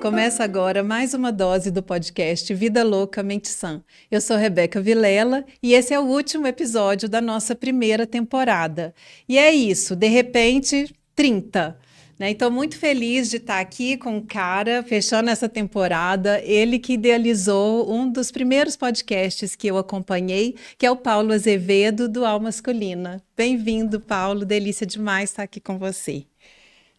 Começa agora mais uma dose do podcast Vida Louca, Mente Sã. Eu sou Rebeca Vilela e esse é o último episódio da nossa primeira temporada. E é isso, de repente, 30. Né? Então, muito feliz de estar aqui com o cara, fechando essa temporada. Ele que idealizou um dos primeiros podcasts que eu acompanhei, que é o Paulo Azevedo, do Alma Masculina. Bem-vindo, Paulo. Delícia demais estar aqui com você.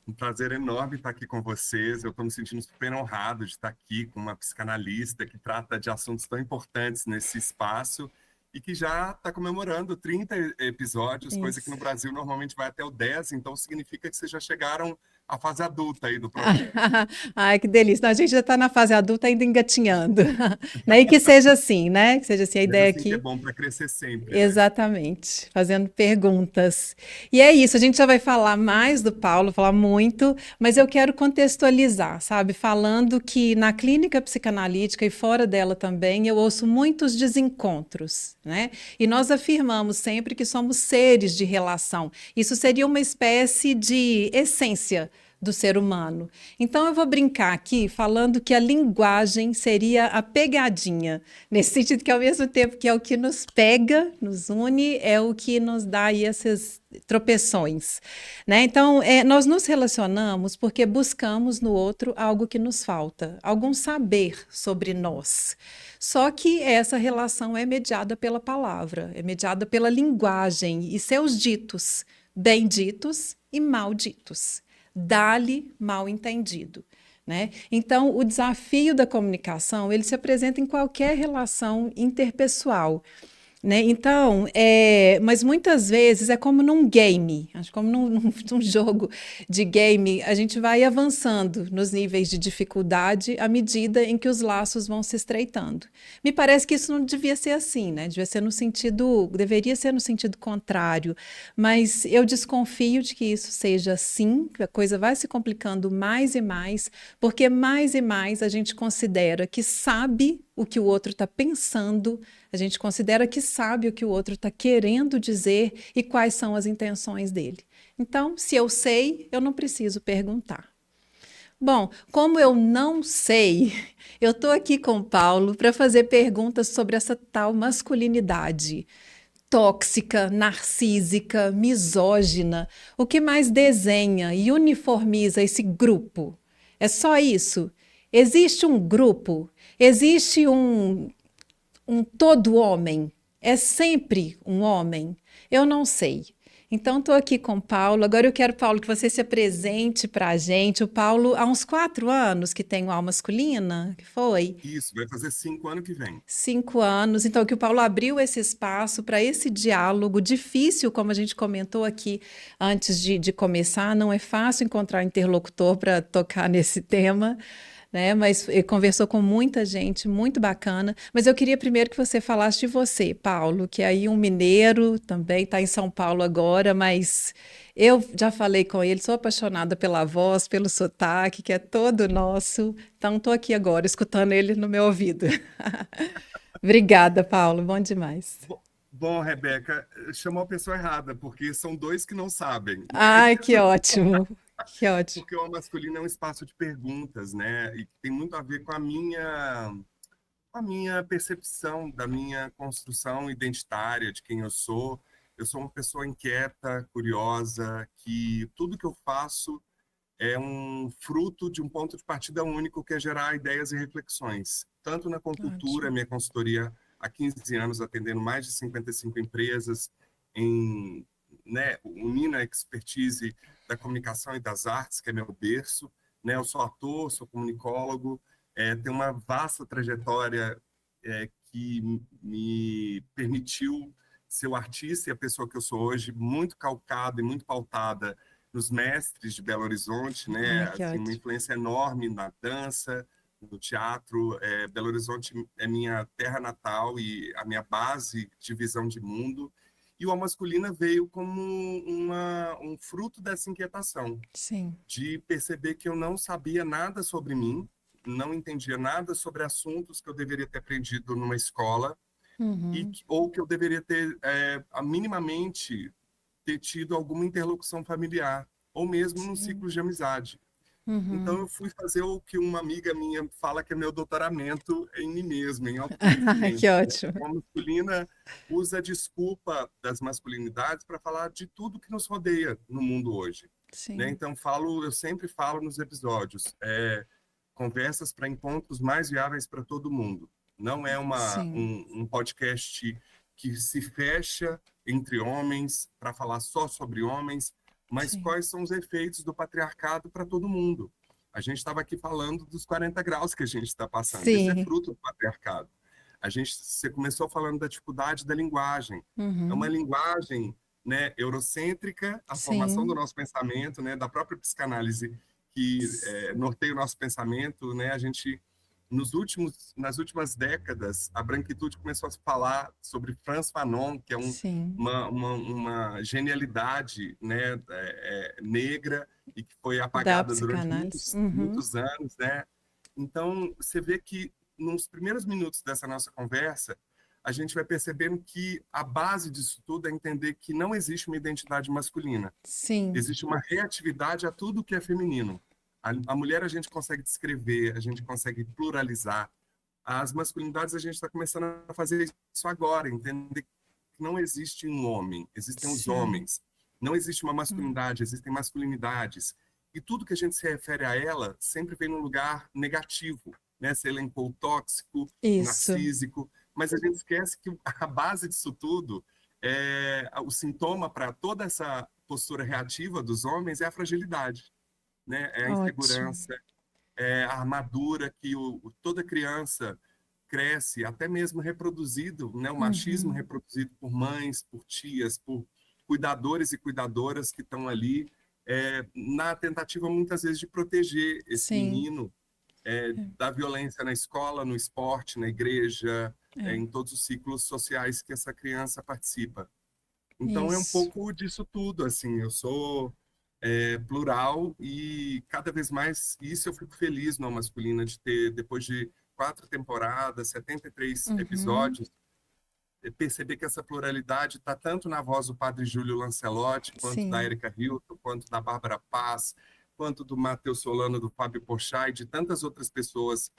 Um prazer enorme estar aqui com vocês. Eu estou me sentindo super honrado de estar aqui com uma psicanalista que trata de assuntos tão importantes nesse espaço e que já está comemorando 30 episódios, coisa que no Isso. Brasil normalmente vai até o 10, então significa que vocês já chegaram à fase adulta aí do projeto. Ai, que delícia. Não, a gente já está na fase adulta ainda engatinhando. Né? E que seja assim, né? Que seja assim a Mas ideia assim que é aqui. bom para crescer sempre, né? Exatamente, fazendo perguntas. E é isso, a gente já vai falar mais do Paulo, falar muito, mas eu quero contextualizar, sabe? Falando que na clínica psicanalítica e fora dela também, eu ouço muitos desencontros, né? E nós afirmamos sempre que somos seres de relação. Isso seria uma espécie de essência do ser humano. Então, eu vou brincar aqui falando que a linguagem seria a pegadinha, nesse sentido que, ao mesmo tempo que é o que nos pega, nos une, é o que nos dá aí essas tropeções. Né? Então, nós nos relacionamos porque buscamos no outro algo que nos falta, algum saber sobre nós. Só que essa relação é mediada pela palavra, é mediada pela linguagem e seus ditos, bem ditos e mal ditos. Dá-lhe mal entendido. Né? Então, o desafio da comunicação ele se apresenta em qualquer relação interpessoal. Né? Então, mas muitas vezes é como num game, acho como num jogo de game, a gente vai avançando nos níveis de dificuldade à medida em que os laços vão se estreitando. Me parece que isso não devia ser assim, né? Deveria ser no sentido contrário, mas eu desconfio de que isso seja assim, que a coisa vai se complicando mais e mais, porque mais e mais a gente considera que sabe o que o outro está pensando, a gente considera que sabe o que o outro está querendo dizer e quais são as intenções dele. Então, se eu sei, eu não preciso perguntar. Bom, como eu não sei, eu estou aqui com o Paulo para fazer perguntas sobre essa tal masculinidade tóxica, narcísica, misógina. O que mais desenha e uniformiza esse grupo? É só isso? Existe um grupo? Existe um todo homem? É sempre um homem? Eu não sei. Então, estou aqui com o Paulo. Agora eu quero, Paulo, que você se apresente para a gente. O Paulo, há uns 4 anos que tem o Alma Masculina, que foi? Isso, vai fazer 5 anos que vem. 5 anos. Então, que o Paulo abriu esse espaço para esse diálogo difícil, como a gente comentou aqui antes de começar. Não é fácil encontrar interlocutor para tocar nesse tema, né? Mas ele conversou com muita gente, muito bacana. Mas eu queria primeiro que você falasse de você, Paulo, que é aí um mineiro, também está em São Paulo agora, mas eu já falei com ele, sou apaixonada pela voz, pelo sotaque, que é todo nosso. Então, estou aqui agora, escutando ele no meu ouvido. Obrigada, Paulo, bom demais. Bom, Rebeca, chamou a pessoa errada, porque são dois que não sabem, né? Ai, que ótimo, que ótimo. Porque o masculino é um espaço de perguntas, né? E tem muito a ver com a minha percepção da minha construção identitária, de quem eu sou. Eu sou uma pessoa inquieta, curiosa, que tudo que eu faço é um fruto de um ponto de partida único, que é gerar ideias e reflexões. Tanto na Concultura, Ótimo. minha consultoria há 15 anos, atendendo mais de 55 empresas, em, né, unindo a expertise da comunicação e das artes, que é meu berço. Né? Eu sou ator, sou comunicólogo, tenho uma vasta trajetória que me permitiu ser o artista e a pessoa que eu sou hoje, muito calcada e muito pautada nos mestres de Belo Horizonte, né? Ai, que Assim, uma ótimo. influência enorme na dança, no teatro. Belo Horizonte é minha terra natal e a minha base de visão de mundo. E o A Masculina veio como um fruto dessa inquietação, Sim. de perceber que eu não sabia nada sobre mim, não entendia nada sobre assuntos que eu deveria ter aprendido numa escola, Uhum. ou que eu deveria ter, minimamente, ter tido alguma interlocução familiar, ou mesmo num Sim. ciclo de amizade. Então, Uhum. eu fui fazer o que uma amiga minha fala que é meu doutoramento em mim mesmo, em Que autoconhecimento, né? ótimo. Como a masculina usa a desculpa das masculinidades para falar de tudo que nos rodeia no mundo hoje, né? Sim, Então, eu sempre falo nos episódios, conversas para encontros mais viáveis para todo mundo. Não é sim, um podcast que se fecha entre homens para falar só sobre homens, mas sim, quais são os efeitos do patriarcado para todo mundo. A gente estava aqui falando dos 40 graus que a gente está passando. Isso é sim. fruto do patriarcado. Você começou falando da dificuldade da linguagem. É uma Uhum. linguagem, né, eurocêntrica, a formação do Sim. nosso pensamento, né, da própria psicanálise que norteia o nosso pensamento, né? A gente nas últimas décadas, a branquitude começou a falar sobre Frantz Fanon, que é Sim. uma genialidade, né, negra e que foi Da apagada durante psicanálise. muitos, Uhum. muitos anos, né? Então, você vê que nos primeiros minutos dessa nossa conversa, a gente vai percebendo que a base disso tudo é entender que não existe uma identidade masculina. Sim, Existe uma reatividade a tudo que é feminino. A mulher a gente consegue descrever, a gente consegue pluralizar. As masculinidades a gente está começando a fazer isso agora, entender que não existe um homem, existem os sim. homens. Não existe uma Hum. masculinidade, existem masculinidades. E tudo que a gente se refere a ela sempre vem num lugar negativo, né? Você elencou o tóxico, o Isso. narcísico, mas a gente esquece que a base disso tudo o sintoma para toda essa postura reativa dos homens é a fragilidade, né? É a Ótimo. insegurança, é a armadura que toda criança cresce, até mesmo reproduzido, né? O machismo Uhum. reproduzido por mães, por tias, por cuidadores e cuidadoras que estão ali, na tentativa muitas vezes de proteger esse Sim. menino da violência na escola, no esporte, na igreja, É. em todos os ciclos sociais que essa criança participa. Então é um Isso. pouco disso tudo, assim, eu sou plural e cada vez mais isso eu fico feliz no Masculina de ter, depois de 4 temporadas, 73 Uhum. episódios, perceber que essa pluralidade está tanto na voz do Padre Júlio Lancelotti, quanto da Sim. Érica Hilton, quanto da Bárbara Paz, quanto do Matheus Solano, do Fábio Porchat e de tantas outras pessoas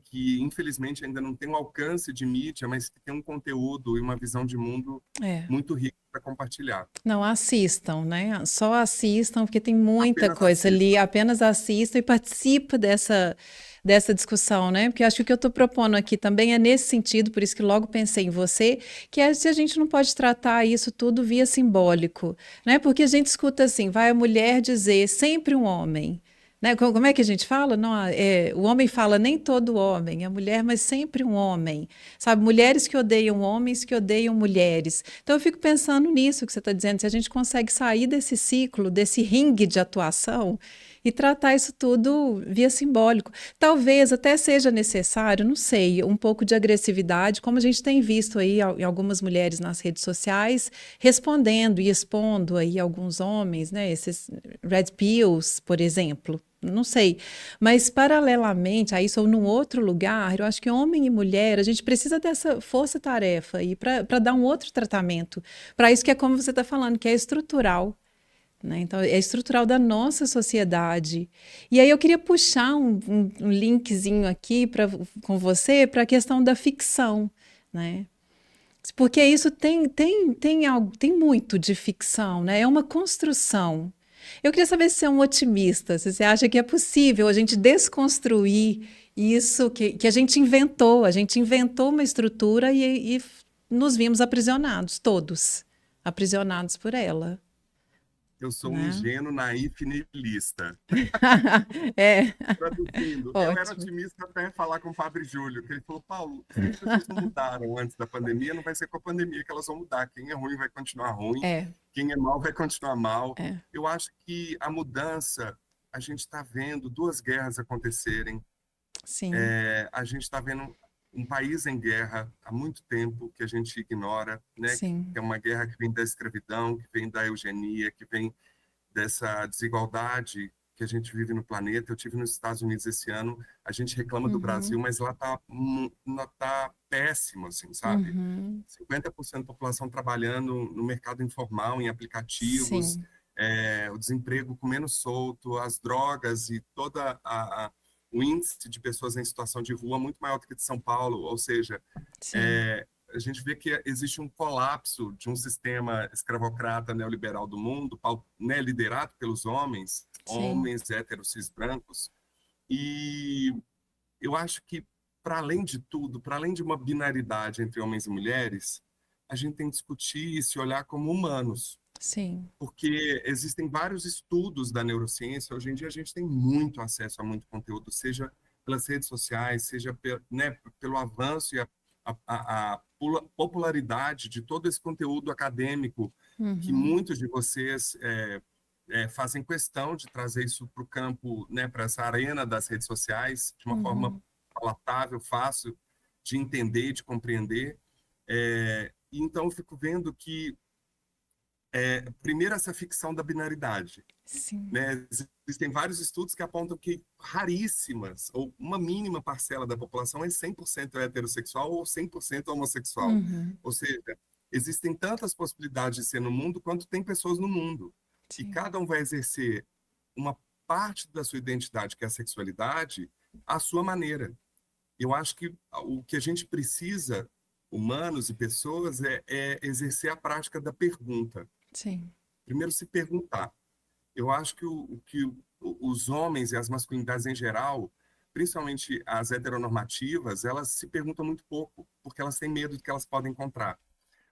que infelizmente ainda não tem um alcance de mídia, mas que tem um conteúdo e uma visão de mundo É. muito rica para compartilhar. Não assistam, né? Só assistam, porque tem muita Apenas coisa ali. assista. Apenas assistam e participe dessa discussão, né? Porque eu acho que o que eu estou propondo aqui também é nesse sentido, por isso que logo pensei em você, que é se a gente não pode tratar isso tudo via simbólico, né? Porque a gente escuta assim, vai a mulher dizer sempre um homem. Né? Como é que a gente fala? Não, o homem fala nem todo homem, a mulher, mas sempre um homem. Sabe, mulheres que odeiam homens que odeiam mulheres. Então eu fico pensando nisso que você está dizendo, se a gente consegue sair desse ciclo, desse ringue de atuação e tratar isso tudo via simbólico. Talvez até seja necessário, não sei, um pouco de agressividade, como a gente tem visto aí em algumas mulheres nas redes sociais, respondendo e expondo aí alguns homens, né, esses red pills, por exemplo. Não sei, mas paralelamente a isso, ou num outro lugar, eu acho que homem e mulher, a gente precisa dessa força-tarefa aí para dar um outro tratamento. Para isso que é como você está falando, que é estrutural. Né? Então, é estrutural da nossa sociedade. E aí eu queria puxar um linkzinho aqui com você para a questão da ficção. Né? Porque isso tem muito de ficção, né? É uma construção. Eu queria saber se você é um otimista, se você acha que é possível a gente desconstruir isso que a gente inventou. A gente inventou uma estrutura e nos vimos aprisionados, todos, aprisionados por ela, Eu sou um né? ingênuo, naif e niilista. É, Traduzindo, eu era ótimo. otimista até falar com o Padre Júlio, que ele falou, Paulo, se as pessoas não mudaram antes da pandemia, não vai ser com a pandemia que elas vão mudar. Quem é ruim vai continuar ruim, É, quem é mal vai continuar mal. é, Eu acho que a mudança, a gente está vendo duas guerras acontecerem, sim, a gente está vendo um país em guerra há muito tempo que a gente ignora, né? Que sim. é uma guerra que vem da escravidão, que vem da eugenia, que vem dessa desigualdade que a gente vive no planeta. Eu tive nos Estados Unidos esse ano, a gente reclama do Brasil, Uhum, mas lá tá péssimo, assim, sabe? uhum, 50% da população trabalhando no mercado informal, em aplicativos, sim, o desemprego comendo solto, as drogas e o índice de pessoas em situação de rua muito maior do que de São Paulo, ou seja, Sim, a gente vê que existe um colapso de um sistema escravocrata neoliberal do mundo, né, liderado pelos sim, homens héteros cis brancos, e eu acho que, para além de tudo, para além de uma binaridade entre homens e mulheres, a gente tem que discutir e se olhar como humanos, sim. porque existem vários estudos da neurociência. Hoje em dia a gente tem muito acesso a muito conteúdo, seja pelas redes sociais, seja né, pelo avanço e a popularidade de todo esse conteúdo acadêmico, que Uhum, muitos de vocês fazem questão de trazer isso para o campo, né, para essa arena das redes sociais, de uma forma uhum. palatável, fácil de entender, de compreender. E então eu fico vendo que, primeiro, essa ficção da binaridade, Sim. né? Existem vários estudos que apontam que raríssimas, ou uma mínima parcela da população é 100% heterossexual ou 100% homossexual. Uhum, Ou seja, existem tantas possibilidades de ser no mundo quanto tem pessoas no mundo. E sim, cada um vai exercer uma parte da sua identidade, que é a sexualidade, à sua maneira. Eu acho que o que a gente precisa, humanos e pessoas, é exercer a prática da pergunta. sim. Primeiro, se perguntar. Eu acho que os homens e as masculinidades em geral, principalmente as heteronormativas, elas se perguntam muito pouco, porque elas têm medo do que elas podem encontrar.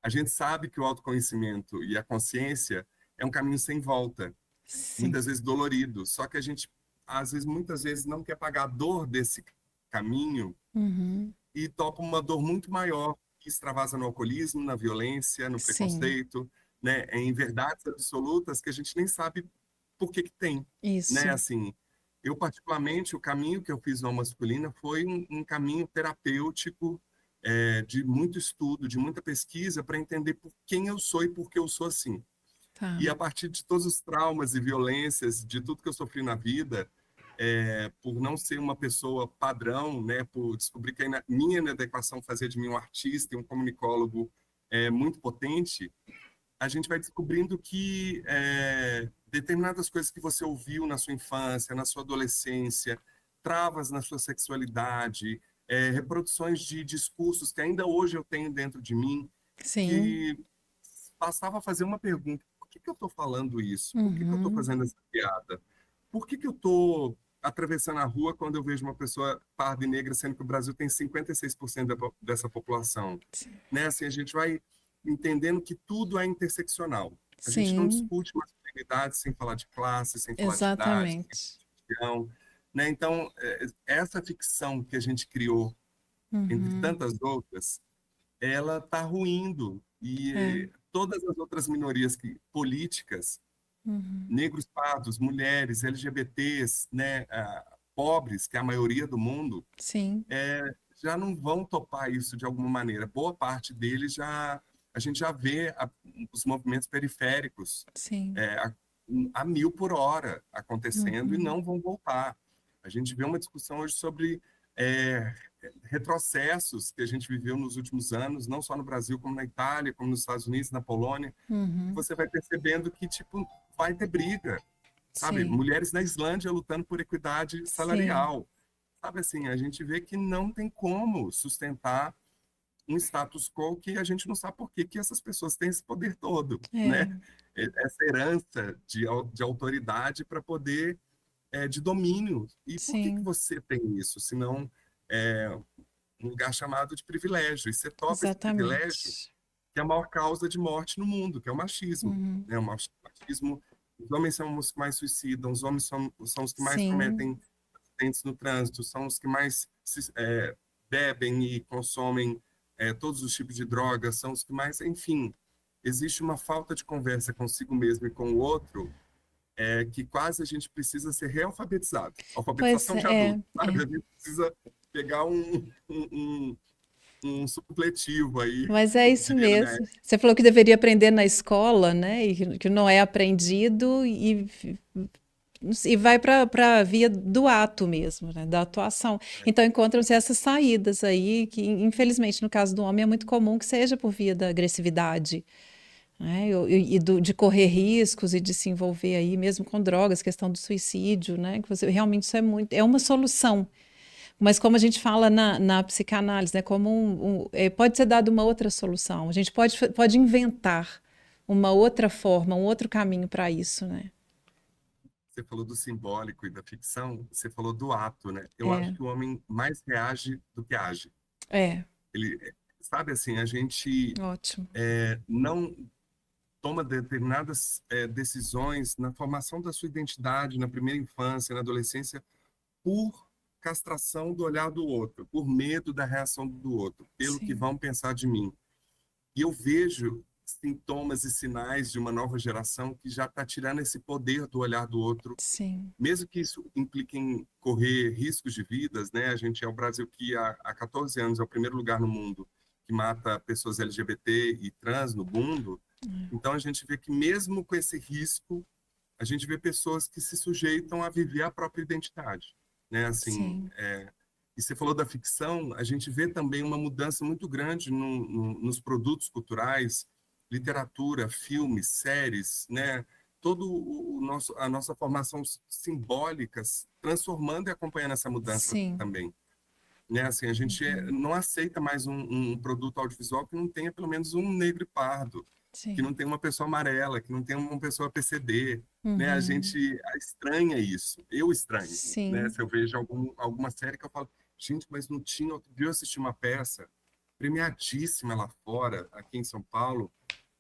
A gente sabe que o autoconhecimento e a consciência é um caminho sem volta, Sim. muitas vezes dolorido, só que a gente, às vezes, muitas vezes, não quer pagar a dor desse caminho Uhum, e topa uma dor muito maior, que extravasa no alcoolismo, na violência, no sim. preconceito, né, em verdades absolutas que a gente nem sabe por que que tem, né? Isso. Assim, eu particularmente, o caminho que eu fiz no masculina foi um caminho terapêutico, de muito estudo, de muita pesquisa para entender por quem eu sou e por que eu sou assim. Tá. E a partir de todos os traumas e violências, de tudo que eu sofri na vida, por não ser uma pessoa padrão, né, por descobrir que a minha inadequação fazia de mim um artista e um comunicólogo muito potente, a gente vai descobrindo que determinadas coisas que você ouviu na sua infância, na sua adolescência, travas na sua sexualidade, reproduções de discursos que ainda hoje eu tenho dentro de mim, Sim. que bastava fazer uma pergunta: por que que eu estou falando isso? Por que que eu estou Uhum. fazendo essa piada? Por que que eu estou atravessando a rua quando eu vejo uma pessoa parda e negra, sendo que o Brasil tem 56% dessa população? Sim. Né? Assim, a gente vai entendendo que tudo é interseccional. A gente não Sim, discute masculinidade sem falar de classe, sem falar de idade, sem exatamente. falar de religião, né? Então, essa ficção que a gente criou, entre Uhum. tantas outras, ela está ruindo. É. E todas as outras minorias políticas, Uhum. negros, pardos, mulheres, LGBTs, né, pobres, que é a maioria do mundo, Sim, já não vão topar isso de alguma maneira. Boa parte deles a gente já vê os movimentos periféricos sim. é, a, a 1.000 por hora acontecendo e Uhum. não vão voltar. A gente vê uma discussão hoje sobre é, retrocessos que a gente viveu nos últimos anos, não só no Brasil, como na Itália, como nos Estados Unidos, na Polônia. Uhum. Você vai percebendo que, tipo, vai ter briga, sabe? Sim, Mulheres na Islândia lutando por equidade sim. salarial. Sabe assim, a gente vê que não tem como sustentar um status quo que a gente não sabe por que que essas pessoas têm esse poder todo, É, né? Essa herança de autoridade para poder, de domínio. E por que que sim, você tem isso, se não um lugar chamado de privilégio? E você topa esse privilégio, exatamente. que é a maior causa de morte no mundo, que é o machismo, Uhum. né? O machismo, os homens são os que mais suicidam, os homens são os que mais Sim, cometem acidentes no trânsito, são os que mais bebem e consomem todos os tipos de drogas, são os que mais, enfim, existe uma falta de conversa consigo mesmo e com o outro, que quase a gente precisa ser realfabetizado. pois Alfabetização de é, adulto, sabe? A gente precisa pegar um supletivo aí, mas é como isso diria na minha mesmo. época. Você falou que deveria aprender na escola, né? E que não é aprendido e vai para a via do ato mesmo, né? Da atuação. Então encontram-se essas saídas aí, que infelizmente no caso do homem é muito comum que seja por via da agressividade. né? De correr riscos e de se envolver aí mesmo com drogas, questão do suicídio, né? Que você realmente isso é uma solução. Mas como a gente fala na psicanálise, né? Como pode ser dado uma outra solução. A gente pode inventar uma outra forma, um outro caminho para isso, né? Você falou do simbólico e da ficção, você falou do ato, né? Eu acho É, que o homem mais reage do que age. é, Ele, sabe assim, a gente ótimo. não toma determinadas decisões na formação da sua identidade, na primeira infância, na adolescência, por castração do olhar do outro, por medo da reação do outro, pelo que Sim, vão pensar de mim. E eu vejo sintomas e sinais de uma nova geração que já está tirando esse poder do olhar do outro, sim, mesmo que isso implique em correr riscos de vidas, né? A gente é o Brasil que há 14 anos é o primeiro lugar no mundo que mata pessoas LGBT e trans no mundo. Então a gente vê que mesmo com esse risco, a gente vê pessoas que se sujeitam a viver a própria identidade, né? Assim, sim, e você falou da ficção, a gente vê também uma mudança muito grande nos produtos culturais, literatura, filmes, séries, né? Todo a nossa formação simbólica transformando e acompanhando essa mudança sim, também, né? Assim, a gente uhum, não aceita mais um produto audiovisual que não tenha pelo menos um negro e pardo, que sim, não tenha uma pessoa amarela, que não tenha uma pessoa PCD, né? A uhum, gente estranha isso. Eu estranho, né? sim, Se eu vejo alguma série que eu falo, gente, mas não tinha. Outro dia eu assisti uma peça premiadíssima lá fora, aqui em São Paulo,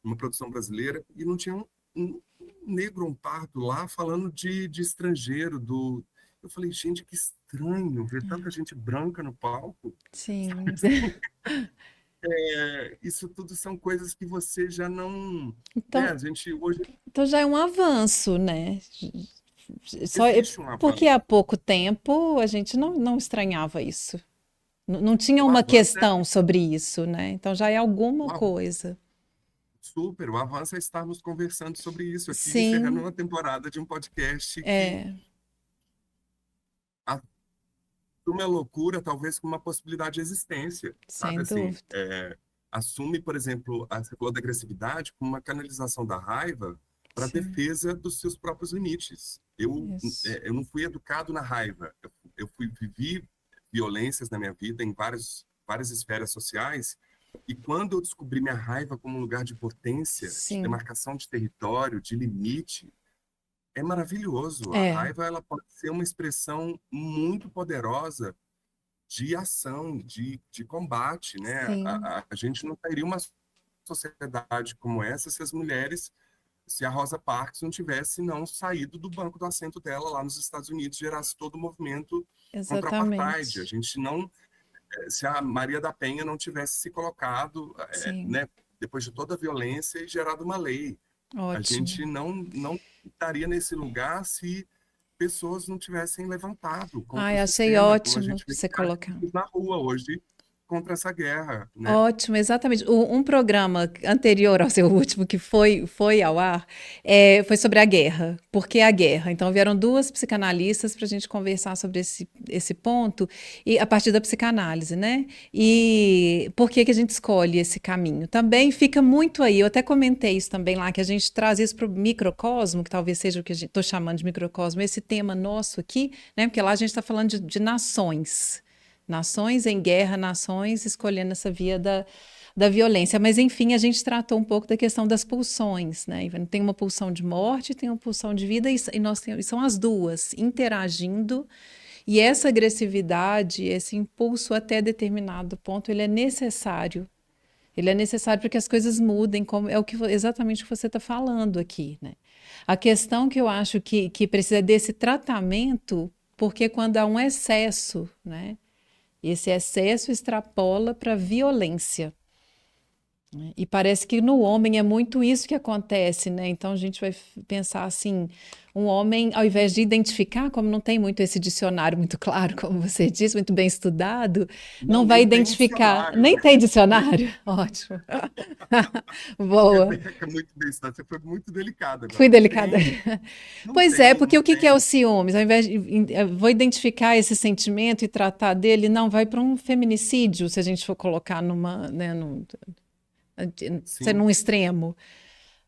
uma produção brasileira, e não tinha um negro, um pardo lá falando de estrangeiro, do... Eu falei, gente, que estranho ver tanta gente branca no palco. sim. Isso tudo são coisas que você já não, né? Então, A gente hoje então já é um avanço, né? Só existe um porque há avanço. pouco tempo a gente não estranhava isso. Não tinha O uma avanço é questão sobre isso, né? Então já é alguma o av- coisa. super, o avanço é estarmos conversando sobre isso aqui, encerrando Sim, uma temporada de um podcast que é, assume a loucura talvez como uma possibilidade de existência, sabe sem assim? dúvida. Assume, por exemplo, a você falou da agressividade como uma canalização da raiva para Sim, defesa dos seus próprios limites. isso. Eu não fui educado na raiva. Vivi violências na minha vida em várias esferas sociais. E quando eu descobri minha raiva como um lugar de potência, de Sim, demarcação de território, de limite, é maravilhoso. A é, raiva ela pode ser uma expressão muito poderosa de ação, de combate, né? sim, A gente não teria uma sociedade como essa se as mulheres, se a Rosa Parks não tivesse não saído do banco do assento dela lá nos Estados Unidos, gerasse todo o movimento contra a apartheid. A exatamente. gente não, se a Maria da Penha não tivesse se colocado, Sim, né, depois de toda a violência e gerado uma lei, a ótimo. gente não estaria nesse lugar se pessoas não tivessem levantado contra o Ai, achei sistema, como a ótimo gente vê você colocar. na rua hoje contra essa guerra, né? Ótimo, exatamente. Um programa anterior ao seu último, que foi ao ar, foi sobre a guerra. Por que a guerra? Então, vieram duas psicanalistas para a gente conversar sobre esse ponto, e a partir da psicanálise, né? E por que que a gente escolhe esse caminho? Também fica muito aí, eu até comentei isso também lá, que a gente traz isso para o microcosmo, que talvez seja o que estou chamando de microcosmo, esse tema nosso aqui, né? Porque lá a gente está falando de nações. Nações em guerra, nações escolhendo essa via da violência. Mas, enfim, a gente tratou um pouco da questão das pulsões, né? Tem uma pulsão de morte, tem uma pulsão de vida, e nós temos, são as duas interagindo. E essa agressividade, esse impulso até determinado ponto, ele é necessário. Ele é necessário para que as coisas mudem, como é exatamente o que você está falando aqui, né? A questão que eu acho que precisa desse tratamento, porque quando há um excesso, né? Esse excesso extrapola para a violência, né? E parece que no homem é muito isso que acontece, né? Então a gente vai pensar assim: um homem, ao invés de identificar, como não tem muito esse dicionário muito claro, como você disse, muito bem estudado, Não, não vai nem tem identificar, dicionário. nem tem dicionário? Ótimo. Boa. É muito bem, você foi muito delicado agora. Fui Não delicada. tem, não Pois é, tem, porque não o que que é o tem. ciúmes? Ao invés de vou identificar esse sentimento e tratar dele, não, vai para um feminicídio, se a gente for colocar numa, né, ser Sim, num extremo.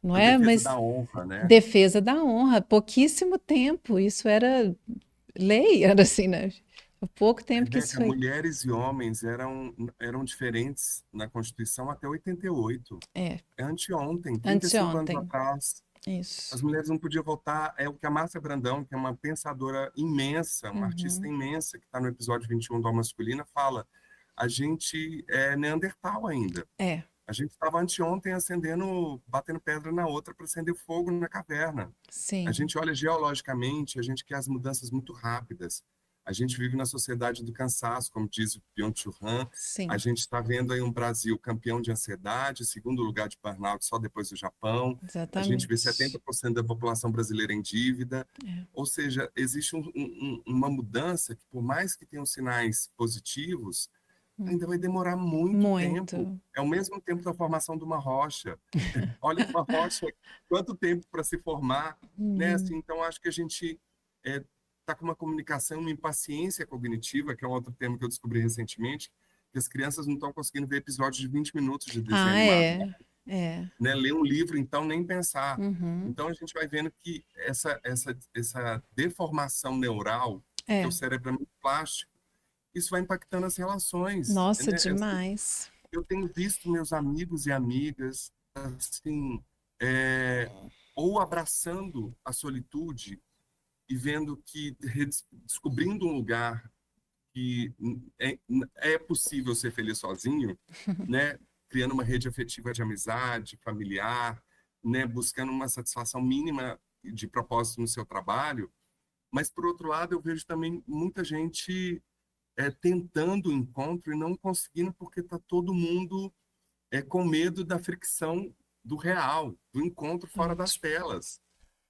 não A é? defesa da Mas honra, né? defesa da honra, pouquíssimo tempo, isso era lei, era assim, né? Há pouco tempo que isso Rebeca, foi. mulheres e homens eram diferentes na Constituição até 88. É, É anteontem, 35 anos anteontem. atrás. Isso. As mulheres não podiam votar. É o que a Márcia Brandão, que é uma pensadora imensa, uma artista Uhum. imensa, que está no episódio 21 do Alma Masculina, fala: a gente é Neandertal ainda. É, A gente estava anteontem acendendo, batendo pedra na outra para acender fogo na caverna. A sim, gente olha geologicamente, a gente quer as mudanças muito rápidas. A gente vive na sociedade do cansaço, como diz o Byung-Chul Han. A sim, gente está vendo aí um Brasil campeão de ansiedade, segundo lugar de burnout só depois do Japão. A gente vê exatamente. 70% da população brasileira em dívida. É. Ou seja, existe uma mudança que, por mais que tenham sinais positivos, Hum. ainda vai demorar muito tempo. Muito. É o mesmo tempo da formação de uma rocha. Olha uma rocha, quanto tempo para se formar, né? Assim, Uhum. então, acho que a gente está com uma comunicação, uma impaciência cognitiva, que é um outro termo que eu descobri recentemente, que as crianças não estão conseguindo ver episódios de 20 minutos de desenho Ah, animado, é. É. né? Ler um livro, então, nem pensar. Uhum. Então, a gente vai vendo que essa deformação neural, que o É. cérebro é muito plástico, isso vai impactando as relações, Nossa, né? demais. Eu tenho visto meus amigos e amigas, assim, é, ou abraçando a solitude e vendo que, descobrindo um lugar que é, é possível ser feliz sozinho, né? Criando uma rede afetiva de amizade, familiar, né? Buscando uma satisfação mínima de propósito no seu trabalho. Mas, por outro lado, eu vejo também muita gente tentando o encontro e não conseguindo porque está todo mundo com medo da fricção do real, do encontro fora das Ótimo. telas.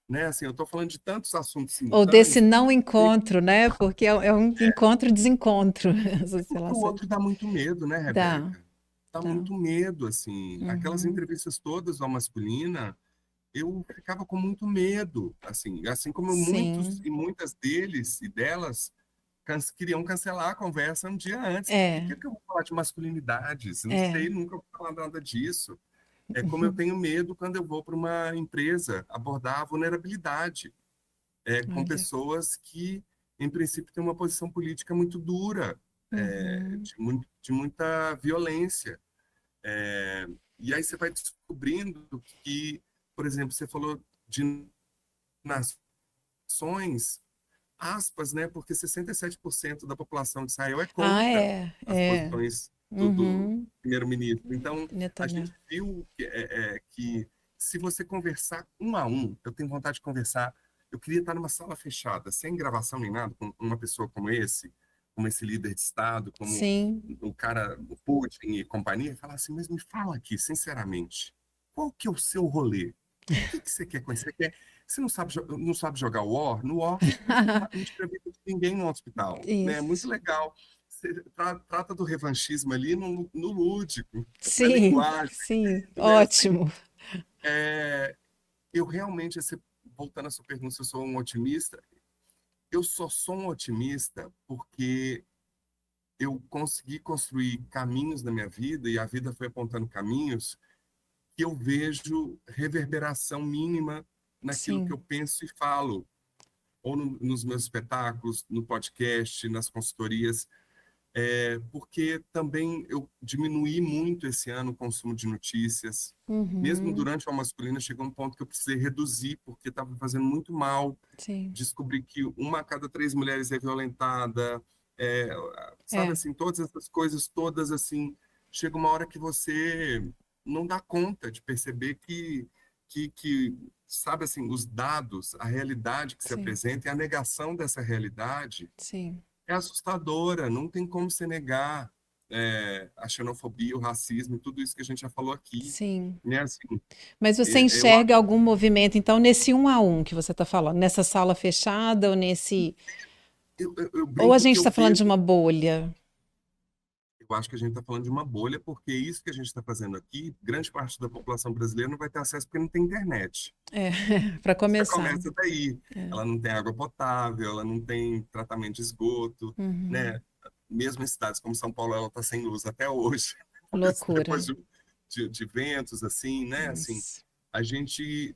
Né? Assim, eu estou falando de tantos assuntos Ou desse simultâneos, não e encontro, né? Porque é um encontro-desencontro, essas porque o relações. outro dá muito medo, né, Dá, Rebeca? Dá dá. muito medo, assim. Aquelas Uhum. entrevistas todas ao masculina, eu ficava com muito medo, assim como muitos Sim. e muitas deles e delas queriam cancelar a conversa um dia antes. Por É, que eu vou falar de masculinidades? Não sei, é. nunca vou falar nada disso. É como eu tenho medo quando eu vou para uma empresa abordar a vulnerabilidade com Olha. pessoas que, em princípio, têm uma posição política muito dura, Uhum. de muita violência. E aí você vai descobrindo que, por exemplo, você falou de nações, aspas, né? Porque 67% da população de Israel é Ah, contra é, as é. posições do Uhum. primeiro-ministro. Então, a Netanyahu. gente viu que se você conversar um a um, eu tenho vontade de conversar, eu queria estar numa sala fechada, sem gravação nem nada, com uma pessoa como esse líder de Estado, como Sim. o cara, o Putin e companhia, e falar assim, mas me fala aqui, sinceramente, qual que é o seu rolê? O que que você quer com isso? Você não sabe, não sabe jogar War? No War você não tira a vida de ninguém no hospital. Né? É muito Isso. legal. Você trata do revanchismo ali no lúdico, na Sim, linguagem. sim. Né? Assim, Ótimo. eu realmente, voltando à sua pergunta, se eu sou um otimista, eu só sou um otimista porque eu consegui construir caminhos na minha vida e a vida foi apontando caminhos que eu vejo reverberação mínima naquilo que Sim. eu penso e falo, ou nos meus espetáculos, no podcast, nas consultorias, porque também eu diminuí muito esse ano o consumo de notícias. Mesmo Uhum. durante a masculina, chegou um ponto que eu precisei reduzir, porque estava fazendo muito mal. Sim. Descobri que uma a cada 3 mulheres é violentada, é, sabe É, assim, todas essas coisas todas assim, chega uma hora que você não dá conta de perceber que sabe assim, os dados, a realidade que se sim, apresenta e a negação dessa realidade sim, é assustadora, não tem como se negar a xenofobia, o racismo e tudo isso que a gente já falou aqui. sim. Né? Assim, Mas você eu, enxerga algum movimento, então, nesse um a um que você está falando, nessa sala fechada ou nesse. eu Ou a brinco gente que eu está falando de vejo. uma bolha? Eu acho que a gente está falando de uma bolha, porque isso que a gente está fazendo aqui, grande parte da população brasileira não vai ter acesso porque não tem internet. É, para Já começar. começa daí. É. Ela não tem água potável, ela não tem tratamento de esgoto, Uhum. né? Mesmo em cidades como São Paulo, ela está sem luz até hoje, Loucura. depois de ventos, assim, né? Assim, Nossa. a gente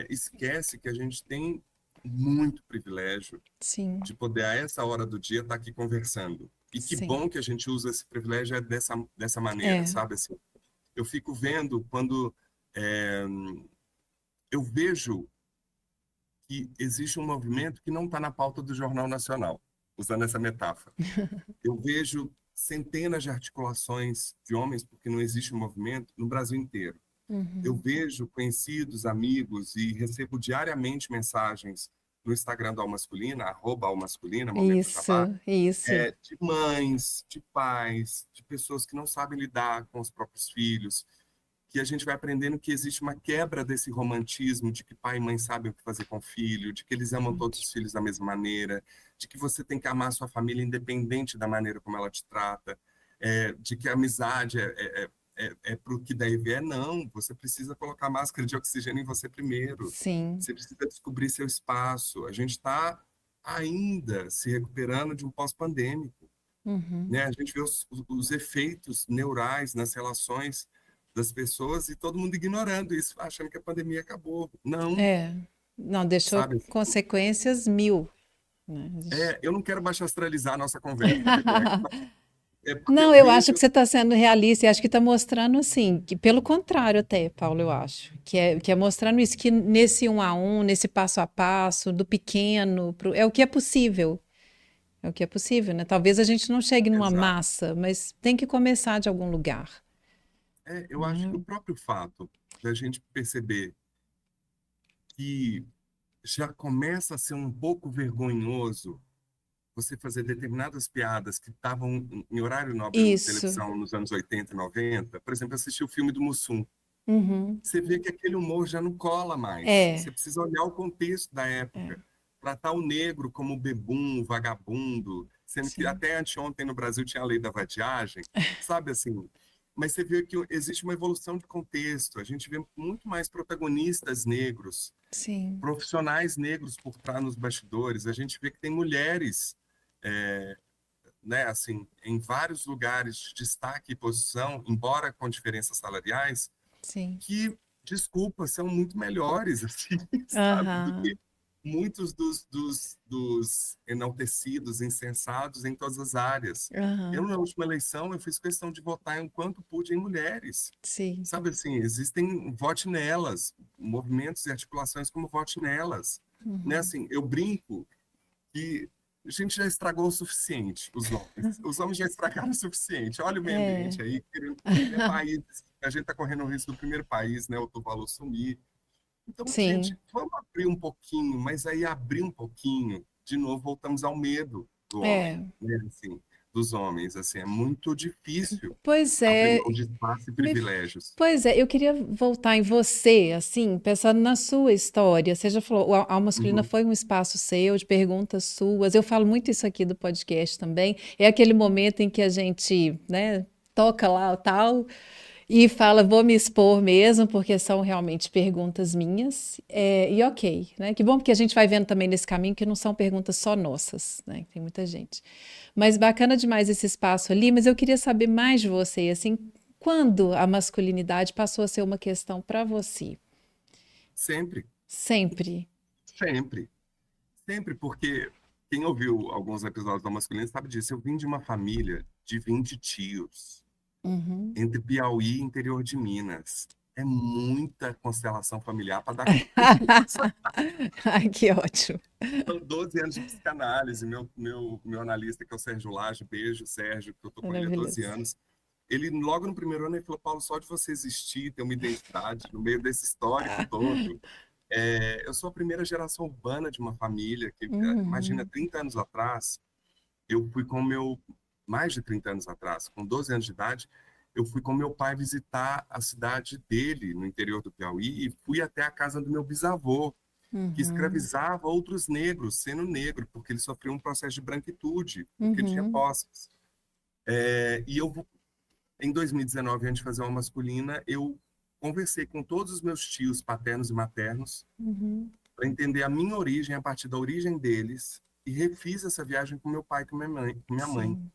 esquece que a gente tem muito privilégio Sim, de poder, a essa hora do dia, estar aqui conversando. E que sim. bom que a gente usa esse privilégio dessa maneira, É. sabe? Assim, eu fico vendo quando é, eu vejo que existe um movimento que não está na pauta do Jornal Nacional, usando essa metáfora. Eu vejo centenas de articulações de homens, porque não existe um movimento, no Brasil inteiro. Eu Uhum. vejo conhecidos, amigos, e recebo diariamente mensagens no Instagram do Almasculina, @Almasculina, Momento Jabá, Isso. de mães, de pais, de pessoas que não sabem lidar com os próprios filhos, que a gente vai aprendendo que existe uma quebra desse romantismo de que pai e mãe sabem o que fazer com o filho, de que eles amam todos os filhos da mesma maneira, de que você tem que amar a sua família independente da maneira como ela te trata, de que a amizade é para o que deve. Não, você precisa colocar máscara de oxigênio em você primeiro, Sim. você precisa descobrir seu espaço. A gente está ainda se recuperando de um pós-pandêmico, Uhum. né? A gente vê os efeitos neurais nas relações das pessoas e todo mundo ignorando isso, achando que a pandemia acabou. Não, É. Não, deixou sabe? consequências mil, né? Eu não quero baixo astralizar a nossa conversa, Rebeca, é porque Não, eu eu acho que vejo. você está sendo realista e acho que está mostrando assim, que pelo contrário até, Paulo, eu acho, que é mostrando isso, que nesse um a um, nesse passo a passo, do pequeno, é o que é possível. É o que é possível, né? Talvez a gente não chegue numa Exato. massa, mas tem que começar de algum lugar. Eu acho que o Né? próprio fato da gente perceber que já começa a ser um pouco vergonhoso você fazer determinadas piadas que estavam em horário nobre na Isso. televisão nos anos 80 e 90. Por exemplo, assistir o filme do Mussum. Uhum. Você vê que aquele humor já não cola mais. É, Você precisa olhar o contexto da é, época. Tratar o negro como bebum, vagabundo, sendo que sim, até anteontem no Brasil tinha a lei da vadiagem, sabe assim? Mas você vê que existe uma evolução de contexto. A gente vê muito mais protagonistas negros, sim, profissionais negros por trás nos bastidores. A gente vê que tem mulheres, é, né, assim, em vários lugares de destaque e posição, embora com diferenças salariais, sim. que, desculpa, são muito melhores, assim, sabe, do que Aham, muitos dos enaltecidos, insensados em todas as áreas. Eu, aham, na última eleição, eu fiz questão de votar em quanto pude em mulheres. sim. Sabe assim, existem vote nelas, movimentos e articulações como vote nelas. Né? Uhum. Assim, eu brinco que a gente já estragou o suficiente, os homens. Os homens já estragaram o suficiente. Olha o meio É. ambiente aí, querendo, né, país, a gente está correndo o risco do primeiro país, né, o Tuvalu sumir. Então, gente, Sim. vamos abrir um pouquinho, mas aí abrir um pouquinho, de novo, voltamos ao medo do homem, É. né, assim, dos homens, assim, é muito difícil Pois abrir é, mão de espaço e me- privilégios. pois é, eu queria voltar em você, assim, pensando na sua história. Você já falou, a Alma Masculina Uhum. foi um espaço seu, de perguntas suas. Eu falo muito isso aqui do podcast também. É aquele momento em que a gente, né, toca lá o tal e fala, vou me expor mesmo, porque são realmente perguntas minhas. E ok, né? Que bom porque a gente vai vendo também nesse caminho que não são perguntas só nossas, né? Tem muita gente. Mas bacana demais esse espaço ali, mas eu queria saber mais de você, assim, quando a masculinidade passou a ser uma questão para você? Sempre, Sempre. sempre, sempre, porque quem ouviu alguns episódios da Masculina sabe disso. Eu vim de uma família de 20 tios, Uhum. entre Piauí e interior de Minas. É muita constelação familiar para dar conta disso. Ai, que ótimo. São 12 anos de psicanálise. Meu analista, que é o Sérgio Lage, beijo, Sérgio, que eu tô com ele há 12 Maravilhoso. anos. Ele, logo no primeiro ano, ele falou: Paulo, só de você existir, ter uma identidade no meio desse histórico todo. Eu sou a primeira geração urbana de uma família que, imagina, Uhum. 30 anos atrás, eu fui com meu, mais de 30 anos atrás, com 12 anos de idade, eu fui com meu pai visitar a cidade dele, no interior do Piauí, e fui até a casa do meu bisavô, que Uhum. escravizava outros negros, sendo negro, porque ele sofreu um processo de branquitude, porque tinha Uhum. posses. E eu, em 2019, antes de fazer uma masculina, eu conversei com todos os meus tios paternos e maternos Uhum. para entender a minha origem a partir da origem deles e refiz essa viagem com meu pai e com minha mãe. Sim.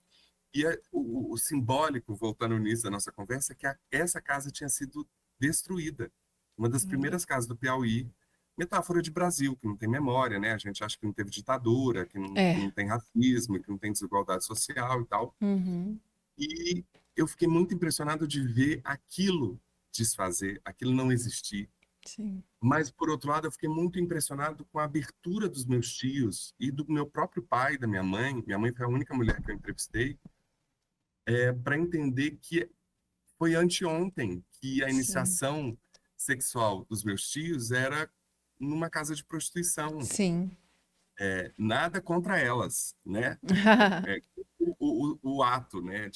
E o simbólico, voltando no início da nossa conversa, é que essa casa tinha sido destruída. Uma das Olha. primeiras casas do Piauí, metáfora de Brasil, que não tem memória, né? A gente acha que não teve ditadura, que É. não tem racismo, que não tem desigualdade social e tal. Uhum. E eu fiquei muito impressionado de ver aquilo desfazer, aquilo não existir. Sim. Mas, por outro lado, eu fiquei muito impressionado com a abertura dos meus tios e do meu próprio pai, da minha mãe. Minha mãe foi a única mulher que eu entrevistei, para entender que foi anteontem que a Sim. iniciação sexual dos meus tios era numa casa de prostituição. Sim. Nada contra elas, né? É, o ato, né,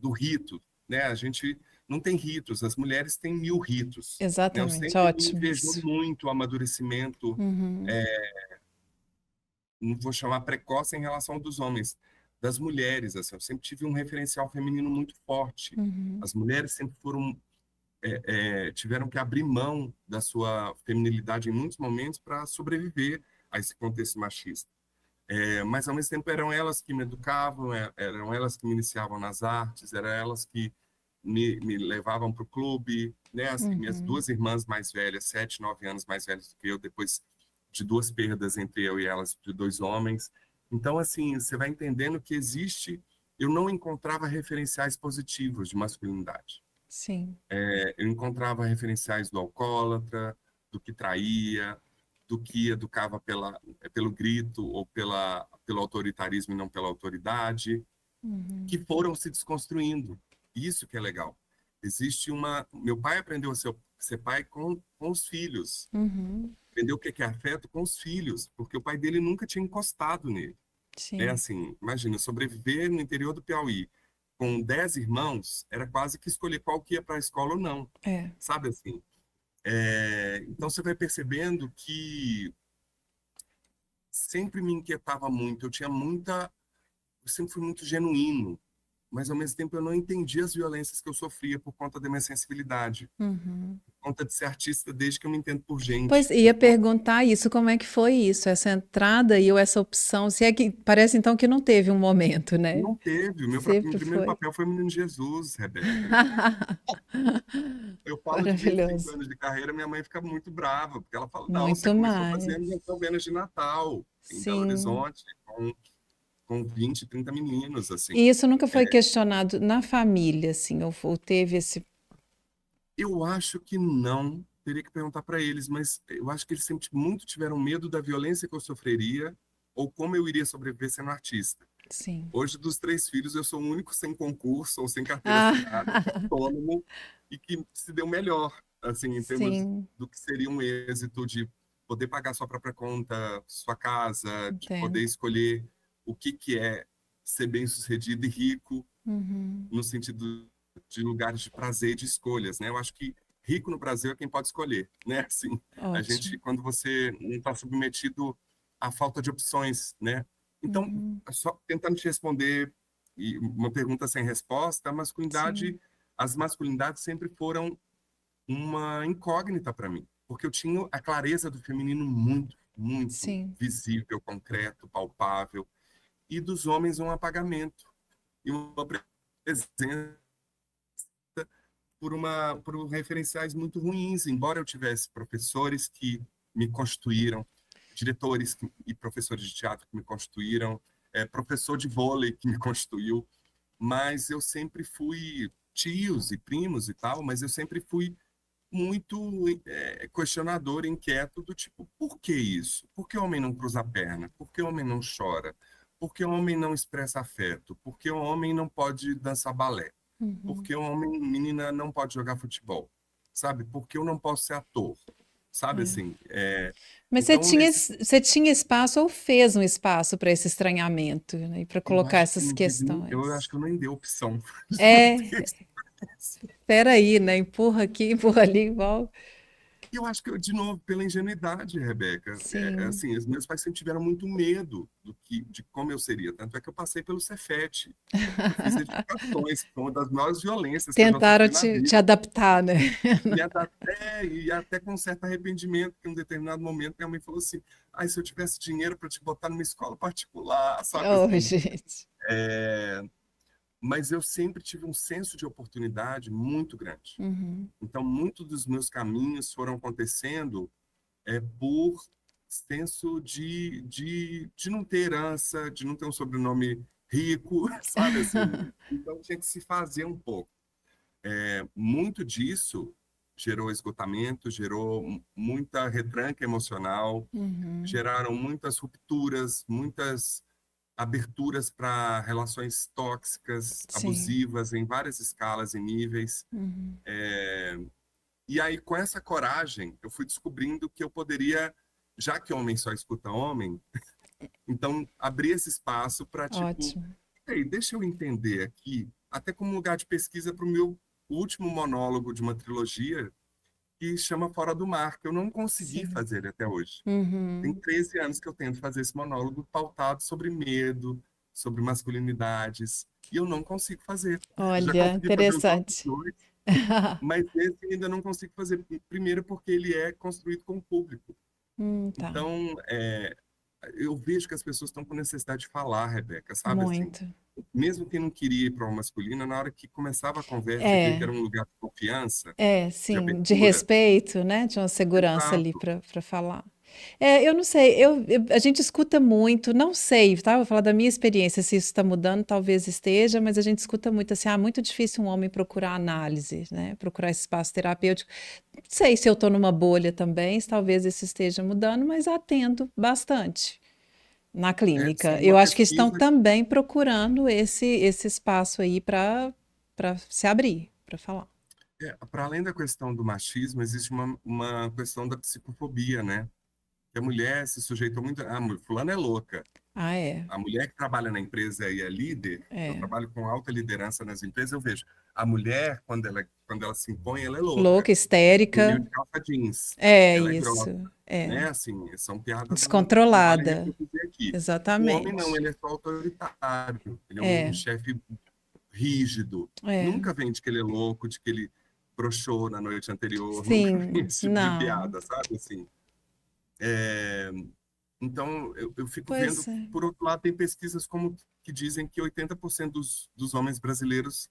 do rito, né? A gente não tem ritos, as mulheres têm 1000 ritos, né? Eu Exatamente, sempre me ótimo invejou isso. muito o amadurecimento, Uhum. não vou chamar precoce em relação ao dos homens, das mulheres, assim, eu sempre tive um referencial feminino muito forte. Uhum. As mulheres sempre tiveram que abrir mão da sua feminilidade em muitos momentos para sobreviver a esse contexto machista. Mas, ao mesmo tempo, eram elas que me educavam, eram elas que me iniciavam nas artes, eram elas que me levavam para o clube, né? Assim, minhas Uhum. duas irmãs mais velhas, 7, 9 anos mais velhas do que eu, depois de duas perdas entre eu e elas, de dois homens. Então, assim, você vai entendendo que existe... Eu não encontrava referenciais positivos de masculinidade. Sim. Eu encontrava referenciais do alcoólatra, do que traía, do que educava pelo grito ou pelo autoritarismo e não pela autoridade, Uhum. que foram se desconstruindo. Isso que é legal. Meu pai aprendeu a ser pai com os filhos. Uhum. Aprendeu o que é afeto com os filhos, porque o pai dele nunca tinha encostado nele. É Sim. assim, imagina, sobreviver no interior do Piauí com 10 irmãos era quase que escolher qual que ia para a escola ou não. É. Sabe assim? Então você vai percebendo que sempre me inquietava muito. Eu sempre fui muito genuíno, mas ao mesmo tempo eu não entendia as violências que eu sofria por conta da minha sensibilidade, Uhum. por conta de ser artista desde que eu me entendo por gente, Pois ia por conta... perguntar isso, como é que foi isso, essa entrada e ou essa opção? Se é que parece então que não teve um momento, né? Não teve. O meu Sempre primeiro foi. papel foi Menino Jesus, Rebeca. Eu falo de 25 Maravilhoso. anos de carreira, minha mãe fica muito brava, porque ela fala, não, você Muito começou mais. fazendo novenas de Natal em Belo Sim. Horizonte, com 20, 30 meninos, assim. E isso nunca foi questionado na família, assim, ou teve esse. Eu acho que não, teria que perguntar para eles, mas eu acho que eles sempre muito tiveram medo da violência que eu sofreria ou como eu iria sobreviver sendo artista. Sim. Hoje, dos 3 filhos, eu sou o único sem concurso ou sem carteira assinada, Ah, autônomo, e que se deu melhor, assim, em termos sim, do que seria um êxito de poder pagar sua própria conta, sua casa, de poder entendo. escolher o que é ser bem-sucedido e rico, Uhum. no sentido de lugares de prazer e de escolhas, né? Eu acho que rico no Brasil é quem pode escolher, né? Assim, a gente, Ótimo. quando você não está submetido à falta de opções, né? Então, Uhum. só tentando te responder e uma pergunta sem resposta, Sim, as masculinidades sempre foram uma incógnita para mim, porque eu tinha a clareza do feminino muito, muito sim, visível, concreto, palpável, e dos homens um apagamento e uma presença por referenciais muito ruins, embora eu tivesse professores que me constituíram, diretores e professores de teatro que me constituíram, professor de vôlei que me constituiu, mas eu sempre fui tios e primos e tal, mas eu sempre fui muito questionador, inquieto, do tipo, por que isso? Por que o homem não cruza a perna? Por que o homem não chora? Por que o homem não expressa afeto? Por que o homem não pode dançar balé? Por uhum, que o homem, menina, não pode jogar futebol? Sabe? Por que eu não posso ser ator? Sabe é. assim? Mas você Então, tinha, nesses, você tinha espaço ou fez um espaço para esse estranhamento, né, e para eu colocar acho que essas não tive, eu acho questões? que eu nem dei opção de não ter É, espaço. espera aí, né? Empurra aqui, empurra ali, igual. E eu acho que, de novo, pela ingenuidade, Rebeca, Sim. assim, os meus pais sempre tiveram muito medo de como eu seria. Tanto é que eu passei pelo Cefet. Eu fiz edificações, que foi uma das maiores violências que eu já Tentaram sofri na te vida. adaptar, né? E até com certo arrependimento, que em um determinado momento minha mãe falou assim: ai, se eu tivesse dinheiro para te botar numa escola particular, sabe Oh, assim. gente. mas eu sempre tive um senso de oportunidade muito grande. Uhum. Então, muitos dos meus caminhos foram acontecendo por senso de não ter herança, de não ter um sobrenome rico, sabe assim? Então, tinha que se fazer um pouco. Muito disso gerou esgotamento, gerou muita retranca emocional, Uhum. geraram muitas rupturas, muitas aberturas para relações tóxicas, Sim. abusivas, em várias escalas e níveis. Uhum. E aí, com essa coragem, eu fui descobrindo que eu poderia, já que homem só escuta homem, então abrir esse espaço para, tipo, Ótimo. ei, deixa eu entender aqui, até como lugar de pesquisa para o meu último monólogo de uma trilogia, que chama Fora do Mar, que eu não consegui Sim. fazer até hoje. Tem Uhum. 13 anos que eu tento fazer esse monólogo pautado sobre medo, sobre masculinidades, e eu não consigo fazer. Já Olha, consegui fazer os outros interessante. dois, mas esse ainda não consigo fazer. Primeiro porque ele é construído com o público. Tá. Então, eu vejo que as pessoas estão com necessidade de falar, Rebeca, sabe assim? Muito. Mesmo quem não queria ir para uma masculina, na hora que começava a conversa e via que É, era um lugar de confiança, de sim, de abertura, respeito, né? De uma segurança ali exato. para falar. Eu não sei, a gente escuta muito, não sei, tá? Vou falar da minha experiência, se isso está mudando, talvez esteja, mas a gente escuta muito assim, muito difícil um homem procurar análise, né? Procurar esse espaço terapêutico. Não sei se eu estou numa bolha também, se talvez isso esteja mudando, mas atendo bastante na clínica. Saiu uma Eu acho que estão pesquisa. também procurando esse espaço aí para se abrir, para falar. Para além da questão do machismo, existe uma questão da psicofobia, né? Que a mulher se sujeitou muito. Ah, fulana é louca. Ah, é. A mulher que trabalha na empresa e é líder, eu É. trabalho com alta liderança nas empresas, eu vejo. A mulher, quando ela se impõe, ela é louca. Louca, Dormiu histérica. de calça jeans. É Ela é isso. grossa. É. Né? Assim, são piadas não valem Descontrolada. reproduzir aqui. O homem não, Exatamente. ele é só autoritário. Ele é um É. chefe rígido. É. Nunca vem de que ele é louco, de que ele broxou na noite anterior. Nunca vem Sim. esse tipo de Não. piada, sabe? Assim, é, então, eu fico Pois vendo, é. por outro lado, tem pesquisas como que dizem que 80% dos homens brasileiros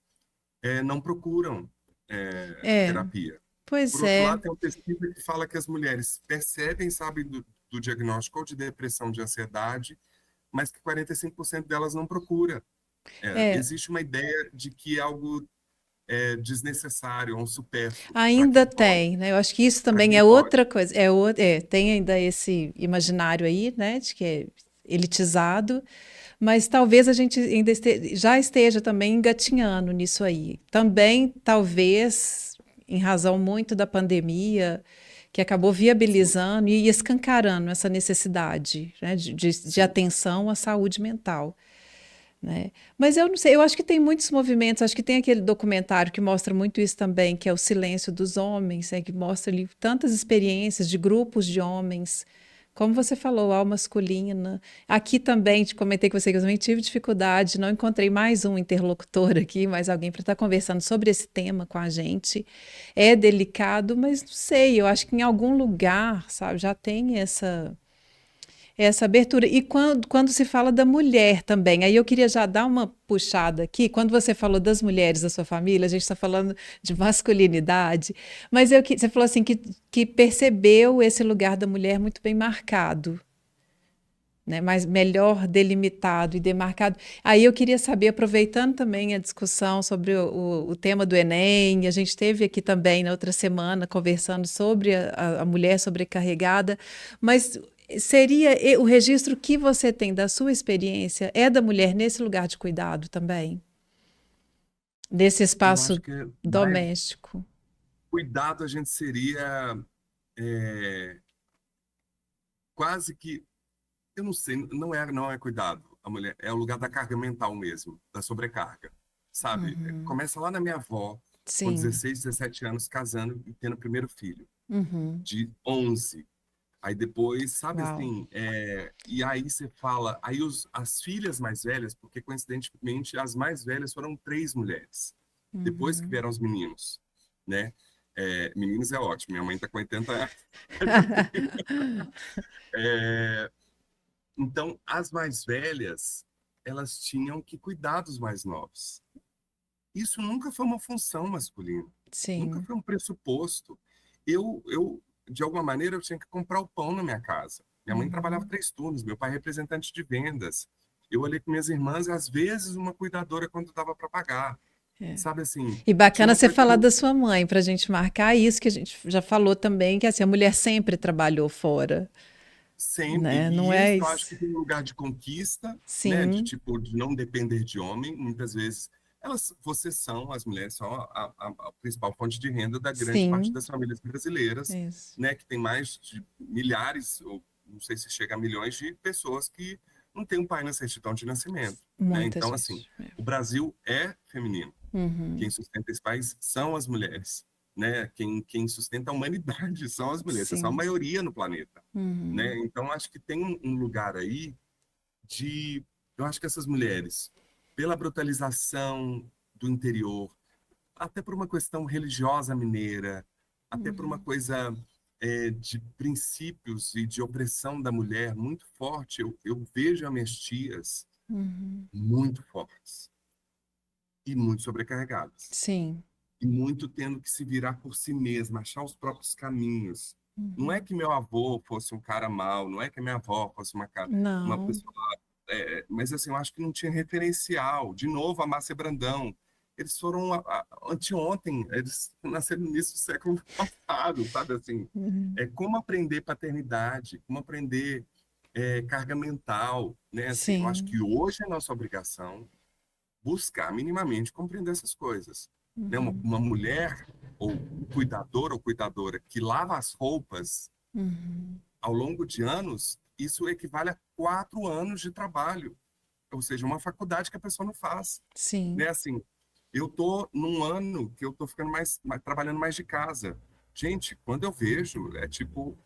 não procuram É. terapia. Por Pois outro é. lado, tem uma pesquisa que fala que as mulheres percebem, sabem do diagnóstico ou de depressão, de ansiedade, mas que 45% delas não procura. É. Existe uma ideia de que é algo desnecessário ou supérfluo para Ainda quem pode. tem, né? Eu acho que isso Para também quem é outra pode. coisa. Tem ainda esse imaginário aí, né? De que é elitizado. Mas talvez a gente ainda já esteja também engatinhando nisso aí. Também, talvez, em razão muito da pandemia, que acabou Sim, viabilizando e escancarando essa necessidade, né, de sim. atenção à saúde mental. Né? Mas eu não sei, eu acho que tem muitos movimentos, acho que tem aquele documentário que mostra muito isso também, que é O Silêncio dos Homens, né, que mostra ali tantas experiências de grupos de homens, como você falou, alma masculina. Aqui também, te comentei com você que eu também tive dificuldade, não encontrei mais um interlocutor aqui, mais alguém para estar conversando sobre esse tema com a gente. É delicado, mas não sei, eu acho que em algum lugar, sabe, já tem essa abertura. E quando se fala da mulher também, aí eu queria já dar uma puxada aqui. Quando você falou das mulheres da sua família, a gente está falando de masculinidade, mas você falou assim que percebeu esse lugar da mulher muito bem marcado. Né, mas melhor delimitado e demarcado. Aí eu queria saber, aproveitando também a discussão sobre o tema do Enem, a gente teve aqui também na outra semana conversando sobre a mulher sobrecarregada, mas o registro que você tem da sua experiência é da mulher nesse lugar de cuidado também, desse Eu acho espaço que mais doméstico. cuidado a gente seria é, quase que, eu não sei, não é cuidado. A mulher é o lugar da carga mental mesmo, da sobrecarga, sabe? Uhum. Começa lá na minha avó, com Sim. 16, 17 anos, casando e tendo o primeiro filho, Uhum. de 11. Aí depois, sabe Uau. assim, e aí você fala, aí as filhas mais velhas, porque coincidentemente as mais velhas foram 3 mulheres, depois que Uhum. vieram os meninos, né? Meninos é ótimo, minha mãe tá com 80 anos. É, então, as mais velhas, elas tinham que cuidar dos mais novos. isso nunca foi uma função masculina, nunca Sim. foi um pressuposto. De alguma maneira, eu tinha que comprar o pão na minha casa. Minha mãe trabalhava Uhum. 3 turnos, meu pai representante de vendas. Eu olhei com minhas irmãs, e às vezes uma cuidadora quando dava para pagar. É. Sabe assim, E tinha bacana uma você coisa que falar eu da sua mãe, para a gente marcar isso que a gente já falou também, que assim, a mulher sempre trabalhou fora, sempre, né? Não e é esse eu acho isso. que tem um lugar de conquista, né, de Sim, tipo, de não depender de homem, muitas vezes, as mulheres são a principal fonte de renda da grande parte sim, das famílias brasileiras, é isso. né, que tem mais de milhares, ou não sei se chega a milhões de pessoas que não têm um pai na certidão de nascimento, né, Muita então, assim, gente. É. o Brasil é feminino. Uhum. Quem sustenta esse país são as mulheres, né? Quem sustenta a humanidade são as mulheres, são a Sim. maioria no planeta, né? Uhum. Então acho que tem um lugar aí de, eu acho que essas mulheres, pela brutalização do interior, até por uma questão religiosa mineira, até por uma Uhum. coisa de princípios e de opressão da mulher muito forte, eu vejo as minhas tias Uhum. muito fortes e muito sobrecarregadas. Sim. E muito tendo que se virar por si mesma, achar os próprios caminhos. Não é Uhum. que meu avô fosse um cara mau, não é que minha avó fosse uma Não. pessoa. Mas assim, eu acho que não tinha referencial. De novo, a Márcia Brandão. Eles foram anteontem, eles nasceram no início do século passado, sabe assim? Uhum. É como aprender paternidade, como aprender carga mental, né? Assim, eu acho Sim. que hoje é nossa obrigação buscar minimamente compreender essas coisas. Né? Uhum. Uma mulher ou um cuidador ou cuidadora que lava as roupas Uhum. ao longo de anos, isso equivale a 4 anos de trabalho, ou seja, uma faculdade que a pessoa não faz. Sim. Né? Assim, eu tô num ano que eu tô ficando trabalhando mais de casa. Gente, quando eu vejo, é tipo,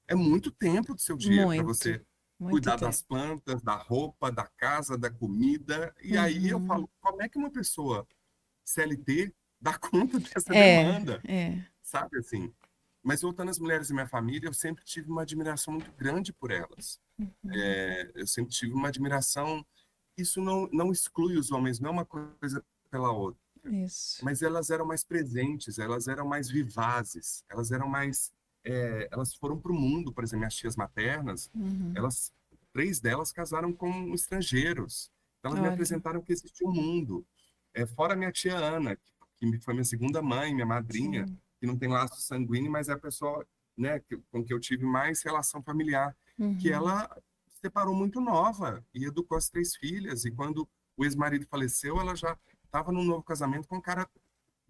é muito tempo do seu dia para Muito. você Muito cuidar tempo. das plantas, da roupa, da casa, da comida. E aí eu Uhum. falo, como é que uma pessoa CLT dá conta dessa É, demanda, é. sabe assim? Mas voltando às mulheres da minha família, eu sempre tive uma admiração muito grande por elas. Eu sempre tive uma admiração. Isso não exclui os homens, não é uma coisa pela outra. Isso. Mas elas eram mais presentes, elas eram mais vivazes, elas eram mais. Elas foram para o mundo, por exemplo, minhas tias maternas, Uhum. elas, 3 delas casaram com estrangeiros. Então, elas me Olha. apresentaram que existia um mundo. Fora a minha tia Ana, que foi minha segunda mãe, minha madrinha, Sim. que não tem laço sanguíneo, mas é a pessoa, né, com que eu tive mais relação familiar, que Uhum. ela se separou muito nova e educou as 3 filhas. E quando o ex-marido faleceu, ela já estava num novo casamento com um cara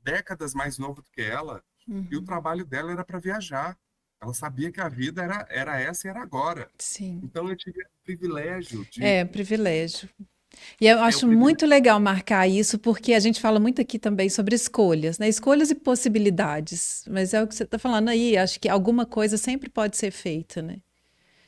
décadas mais novo do que ela, e o Uhum. trabalho dela era para viajar. Ela sabia que a vida era essa e era agora. Sim. Então eu tive o privilégio de. É, privilégio. E eu É o acho muito privilégio. legal marcar isso, porque a gente fala muito aqui também sobre escolhas, né? Escolhas e possibilidades. Mas é o que você está falando aí, acho que alguma coisa sempre pode ser feita, né?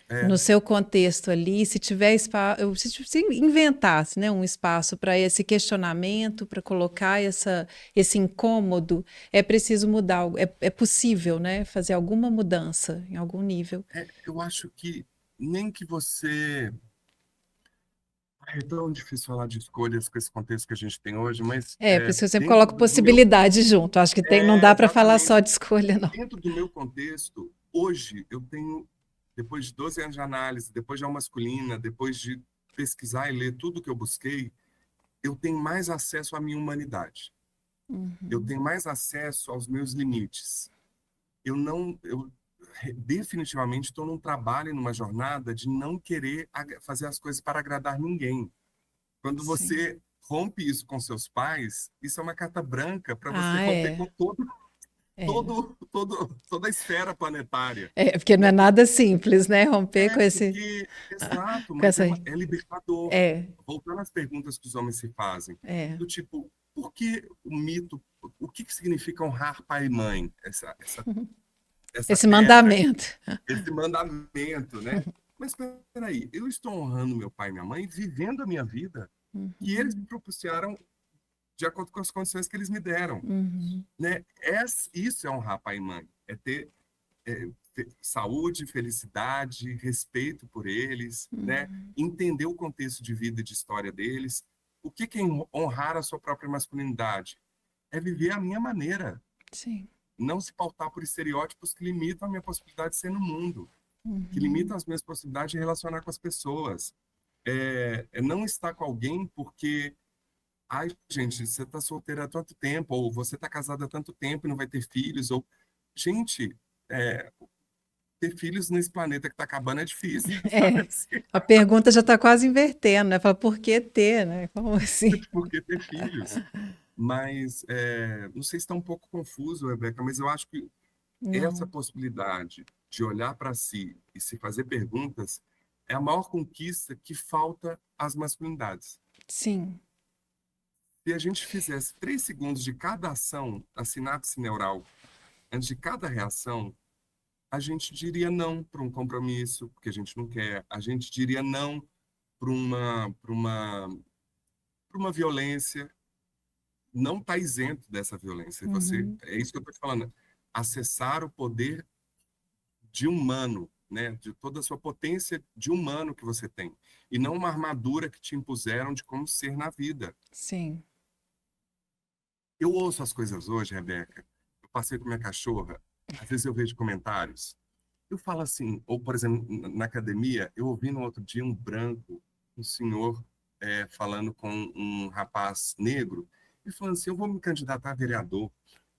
É, No seu contexto ali, se tiver espaço, se inventasse, né, um espaço para esse questionamento, para colocar esse incômodo, é preciso mudar, é possível, né, fazer alguma mudança em algum nível. eu acho que nem que você. Ai, é tão difícil falar de escolhas com esse contexto que a gente tem hoje, mas É, por isso que eu sempre dentro coloco do meu. possibilidade junto. Acho que não dá para falar só Exatamente. de escolha, não. Dentro do meu contexto, hoje eu tenho, depois de 12 anos de análise, depois de alma masculina, depois de pesquisar e ler tudo que eu busquei, eu tenho mais acesso à minha humanidade. Eu Uhum. tenho mais acesso aos meus limites. Eu não, eu definitivamente estou num trabalho, e numa jornada de não querer fazer as coisas para agradar ninguém. Quando Sim. você rompe isso com seus pais, isso é uma carta branca para você Ah, romper com é. É. toda a esfera planetária. É, porque não Né? é nada simples, né? Romper Exato, com mas essa. é libertador. É, Voltando às perguntas que os homens se fazem, é. do tipo, por que o mito, o que significa honrar pai e mãe? Essa Esse pedra, mandamento. esse mandamento, né? Mas peraí, eu estou honrando meu pai e minha mãe, vivendo a minha vida que eles me Uhum. propiciaram de acordo com as condições que eles me deram, Uhum. né? Isso é honrar pai e mãe, é ter saúde, felicidade, respeito por eles, né? Uhum. Entender o contexto de vida e de história deles. O que é honrar a sua própria masculinidade? é viver a minha maneira, Sim. não se pautar por estereótipos que limitam a minha possibilidade de ser no mundo, que Uhum. limitam as minhas possibilidades de relacionar com as pessoas. É não estar com alguém porque, ai, gente, você está solteira há tanto tempo, ou você está casada há tanto tempo e não vai ter filhos, ou, gente, é, ter filhos nesse planeta que está acabando é difícil, sabe? É. A pergunta já está quase invertendo, né? Fala, por que ter, né? Como assim? Por que ter filhos? Mas, não sei se está um pouco confuso, Rebeca, mas eu acho que essa Não. possibilidade de olhar para si e se fazer perguntas é a maior conquista que falta às masculinidades. Sim. Se a gente fizesse 3 segundos de cada ação, a sinapse neural, antes de cada reação, a gente diria não para um compromisso, porque a gente não quer. A gente diria não para uma violência. Não está isento dessa violência. Uhum. É isso que eu estou te falando. Acessar o poder de humano, né? De toda a sua potência de humano que você tem. E não uma armadura que te impuseram de como ser na vida. Sim. Eu ouço as coisas hoje, Rebeca. Eu passei com minha cachorra. Às vezes eu vejo comentários. Eu falo assim, ou por exemplo, na academia, eu ouvi no outro dia um branco, um senhor falando com um rapaz negro, e falando assim, eu vou me candidatar a vereador.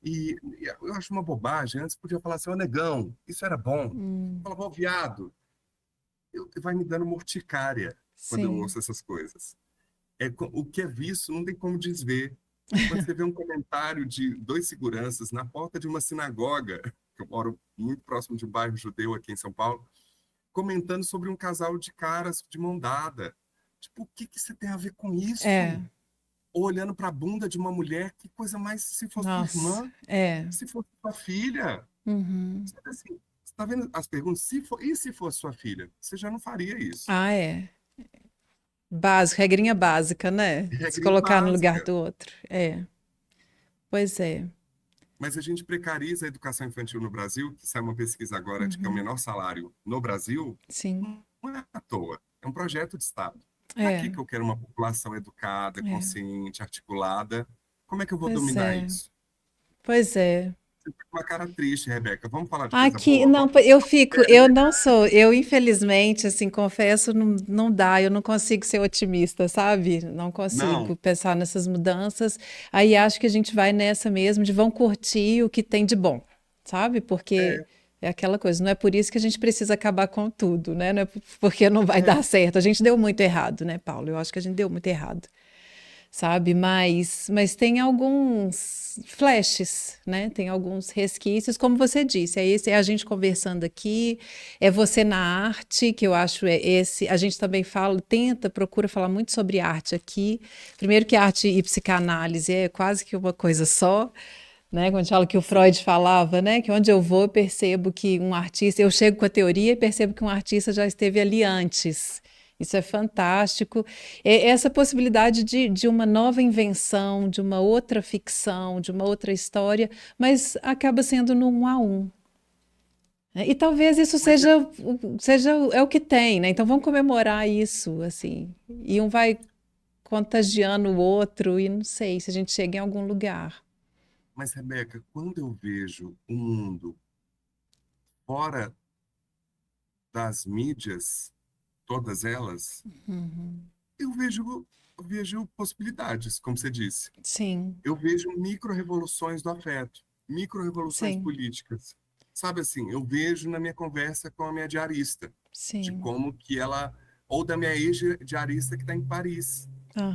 E eu acho uma bobagem. Antes podia falar assim, ô negão, isso era bom. Hum. Falava, ô viado. Vai me dando morticária quando eu Sim. ouço essas coisas. O que é visto não tem como desver. Quando você vê um comentário de dois seguranças na porta de uma sinagoga, que eu moro muito próximo de um bairro judeu aqui em São Paulo, comentando sobre um casal de caras de mão dada. Tipo, o que que você tem a ver com É. isso? Ou olhando para a bunda de uma mulher, que coisa mais se fosse sua Nossa. irmã, É. se fosse sua filha. Uhum. Sabe assim, você está vendo as perguntas? E se fosse sua filha? Você já não faria isso. Ah, é. Básico, regrinha básica, né? Se Regrinha colocar no lugar básica. do outro. É. Pois é. Mas a gente precariza a educação infantil no Brasil, que sai uma pesquisa agora de que é o Uhum. menor salário no Brasil, Sim. não é à toa. É um projeto de Estado. Para que É. que eu quero uma população educada, É. consciente, articulada? Como é que eu vou Pois dominar é. isso? Pois é. Você tá com uma cara triste, Rebeca. Vamos falar de coisa Aqui, boa? não, Vamos falar eu de fico, sério, eu né? não sou, eu infelizmente, assim, confesso, não, não dá, eu não consigo ser otimista, sabe? Não consigo Não, pensar nessas mudanças. Aí acho que a gente vai nessa mesmo, de vão curtir o que tem de bom, sabe? Porque é, é aquela coisa, não é por isso que a gente precisa acabar com tudo, né? Não é porque não vai é. dar certo. A gente deu muito errado, né, Paulo? Eu acho que a gente deu muito errado, sabe? Mas tem alguns flashes, né? Tem alguns resquícios, como você disse. É esse, é a gente conversando aqui, é você na arte, que eu acho é esse. A gente também fala, tenta, procura falar muito sobre arte aqui. Primeiro que arte e psicanálise é quase que uma coisa só. Né, quando a gente fala que o Sim. Freud falava, né, que onde eu vou eu percebo que um artista, eu chego com a teoria e percebo que um artista já esteve ali antes. Isso é fantástico. É essa possibilidade de uma nova invenção, de uma outra ficção, de uma outra história, mas acaba sendo no um a um. Né? E talvez isso Mas seja, seja é o que tem, né? Então vamos comemorar isso, assim. E um vai contagiando o outro, e não sei se a gente chega em algum lugar. Rebeca, quando eu vejo o mundo fora das mídias, todas elas, Uhum. eu vejo possibilidades, como você disse. Sim, Eu vejo micro-revoluções do afeto, micro-revoluções sim, políticas. Sabe assim, eu vejo na minha conversa com a minha diarista, de sim. como que ela, ou da minha ex-diarista que está em Paris,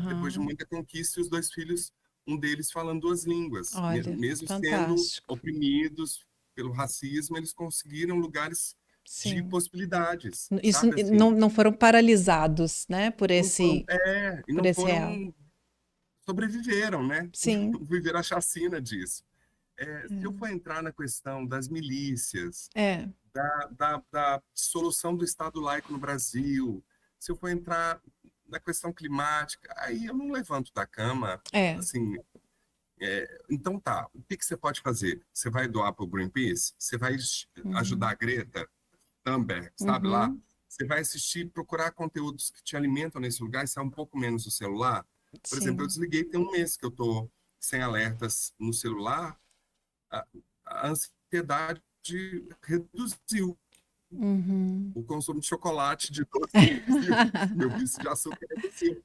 depois de Aham. muita conquista, e os dois filhos, um deles falando duas línguas, Olha, mesmo sendo fantástico. oprimidos pelo racismo, eles conseguiram lugares de Sim. possibilidades, Isso sabe assim, não, não foram paralisados, né, não foram, e por não esse real. foram, sobreviveram, né? Sim. Viveram a chacina disso. Se eu for entrar na questão das milícias, É, da dissolução do Estado laico no Brasil, se eu for entrar na questão climática, aí eu não levanto da cama, é. assim, então tá, o que que você pode fazer? Você vai doar para o Greenpeace? Você vai ajudar Uhum. a Greta Thunberg, sabe lá? Uhum. Você vai assistir, procurar conteúdos que te alimentam nesse lugar e sair um pouco menos do celular? Por exemplo, eu Sim. desliguei tem um mês que eu tô sem alertas no celular, a, a ansiedade reduziu. Uhum. O consumo de chocolate, de doce reduziu. Meu vício de açúcar reduziu.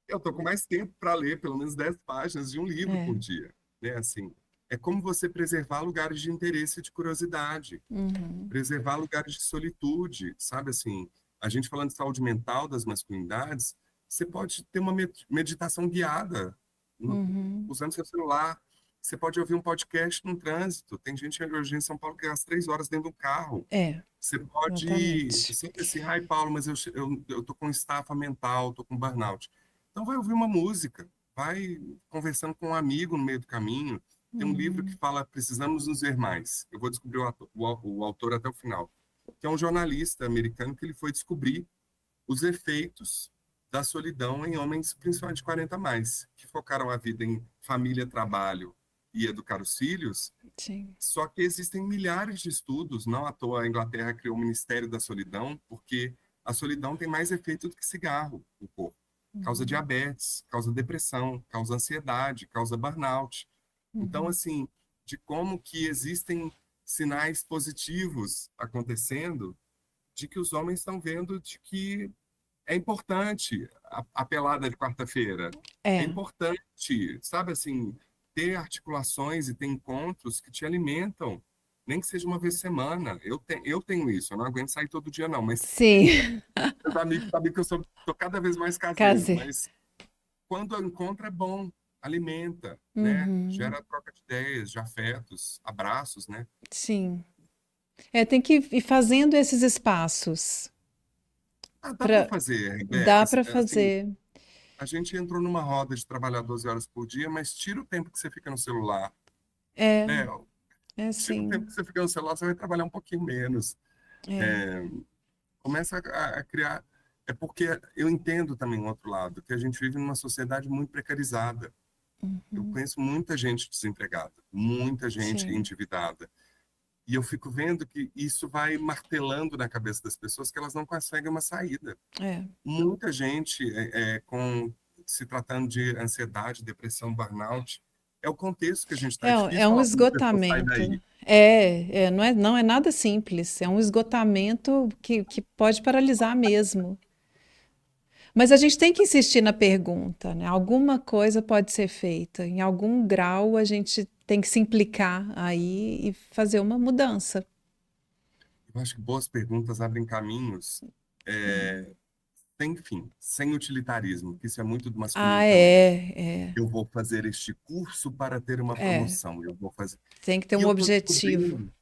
Eu estou com mais tempo para ler pelo menos 10 páginas de um livro É. por dia, né? Assim, é como você preservar lugares de interesse e de curiosidade, Uhum. preservar lugares de solitude, sabe assim? A gente falando de saúde mental das masculinidades, você pode ter uma meditação guiada Uhum. usando seu celular. Você pode ouvir um podcast no trânsito. Tem gente hoje em São Paulo que gasta 3 horas dentro do carro. É, Você pode, exatamente. sempre assim, ai, Paulo, mas eu tô com estafa mental, tô com burnout. Então vai ouvir uma música, vai conversando com um amigo no meio do caminho. Tem um livro que Uhum. fala Precisamos nos ver mais. Eu vou descobrir o autor até o final. Que é um jornalista americano que ele foi descobrir os efeitos da solidão em homens, principalmente 40 a mais, que focaram a vida em família, trabalho e educar os filhos. Sim. Só que existem milhares de estudos, não à toa a Inglaterra criou o Ministério da Solidão, porque a solidão tem mais efeito do que cigarro no corpo. Causa Uhum. diabetes, causa depressão, causa ansiedade, causa burnout. Então, Uhum. assim, de como que existem sinais positivos acontecendo, de que os homens estão vendo de que é importante a pelada de quarta-feira. É É. importante, sabe assim, ter articulações e ter encontros que te alimentam, nem que seja uma vez por semana. Eu tenho isso, eu não aguento sair todo dia, não, mas Sim. meus amigos sabem que tô cada vez mais caseiro, Casei. mas quando eu encontro é bom, alimenta, né? Uhum. Gera troca de ideias, de afetos, abraços, né? Sim. É, tem que ir fazendo esses espaços Ah, dá para para fazer, dá Rebeca. para Assim, fazer. a gente entrou numa roda de trabalhar 12 horas por dia, mas tira o tempo que você fica no celular, É, né? é Tira o tempo sim. que você fica no celular, você vai trabalhar um pouquinho menos. É. Começa a criar. É porque eu entendo também o outro lado, que a gente vive numa sociedade muito precarizada. Eu Uhum. conheço muita gente desempregada, muita gente Sim. endividada. E eu fico vendo que isso vai martelando na cabeça das pessoas que elas não conseguem uma saída. É. Muita gente se tratando de ansiedade, depressão, burnout, é o contexto que a gente está. É É difícil um falar para uma pessoa sair esgotamento. daí. Não é nada simples. É um esgotamento que pode paralisar mesmo. Mas a gente tem que insistir na pergunta, né? Alguma coisa pode ser feita. Em algum grau a gente tem que se implicar aí e fazer uma mudança. Eu acho que boas perguntas abrem caminhos sem fim, sem utilitarismo, que isso é muito do masculino Ah, também. é, Eu vou fazer este curso para ter uma é. promoção, eu vou fazer. Tem que ter E um eu estou objetivo. descobrindo,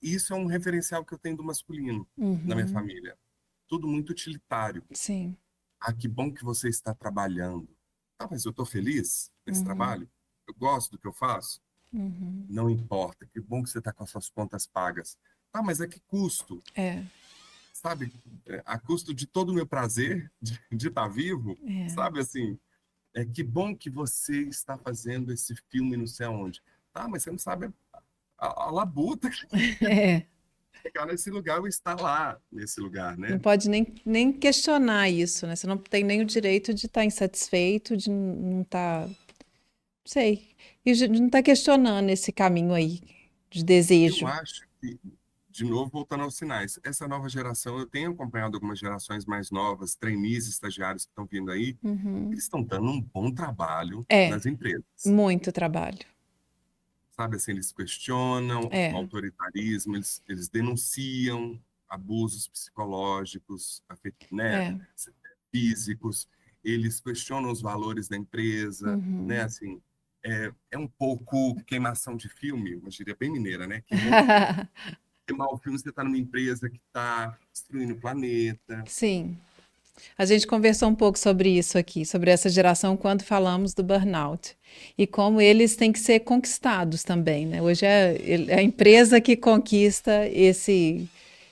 isso é um referencial que eu tenho do masculino na minha Uhum, família. Tudo muito utilitário. sim. Ah, que bom que você está trabalhando. Ah, mas eu estou feliz nesse Uhum, trabalho? Eu gosto do que eu faço? uhum. Não importa. Que bom que você está com as suas contas pagas. Ah, mas a que custo? É, Sabe? A custo de todo o meu prazer de estar vivo? é. Sabe assim? Que bom que você está fazendo esse filme não sei aonde. Ah, mas você não sabe a labuta que É. chegar nesse lugar ou estar lá nesse lugar, Não né? pode nem questionar isso, né? Você não tem nem o direito de estar insatisfeito, de não estar, não sei, e de não estar questionando esse caminho aí de Eu desejo. acho que, de novo, voltando aos sinais, essa nova geração, eu tenho acompanhado algumas gerações mais novas, trainees, estagiários que estão vindo aí, Uhum. eles estão dando um bom trabalho É, nas empresas. muito trabalho. Sabe assim, eles questionam o É, autoritarismo, eles denunciam abusos psicológicos, né, é. físicos, eles questionam os valores da empresa, né, Uhum. assim, é um pouco queimação de filme, uma gíria bem mineira, né, queimou o filme. Queimar o filme, você está numa empresa que está destruindo o planeta. Sim. A gente conversou um pouco sobre isso aqui, sobre essa geração, quando falamos do burnout. E como eles têm que ser conquistados também, né? Hoje é a empresa que conquista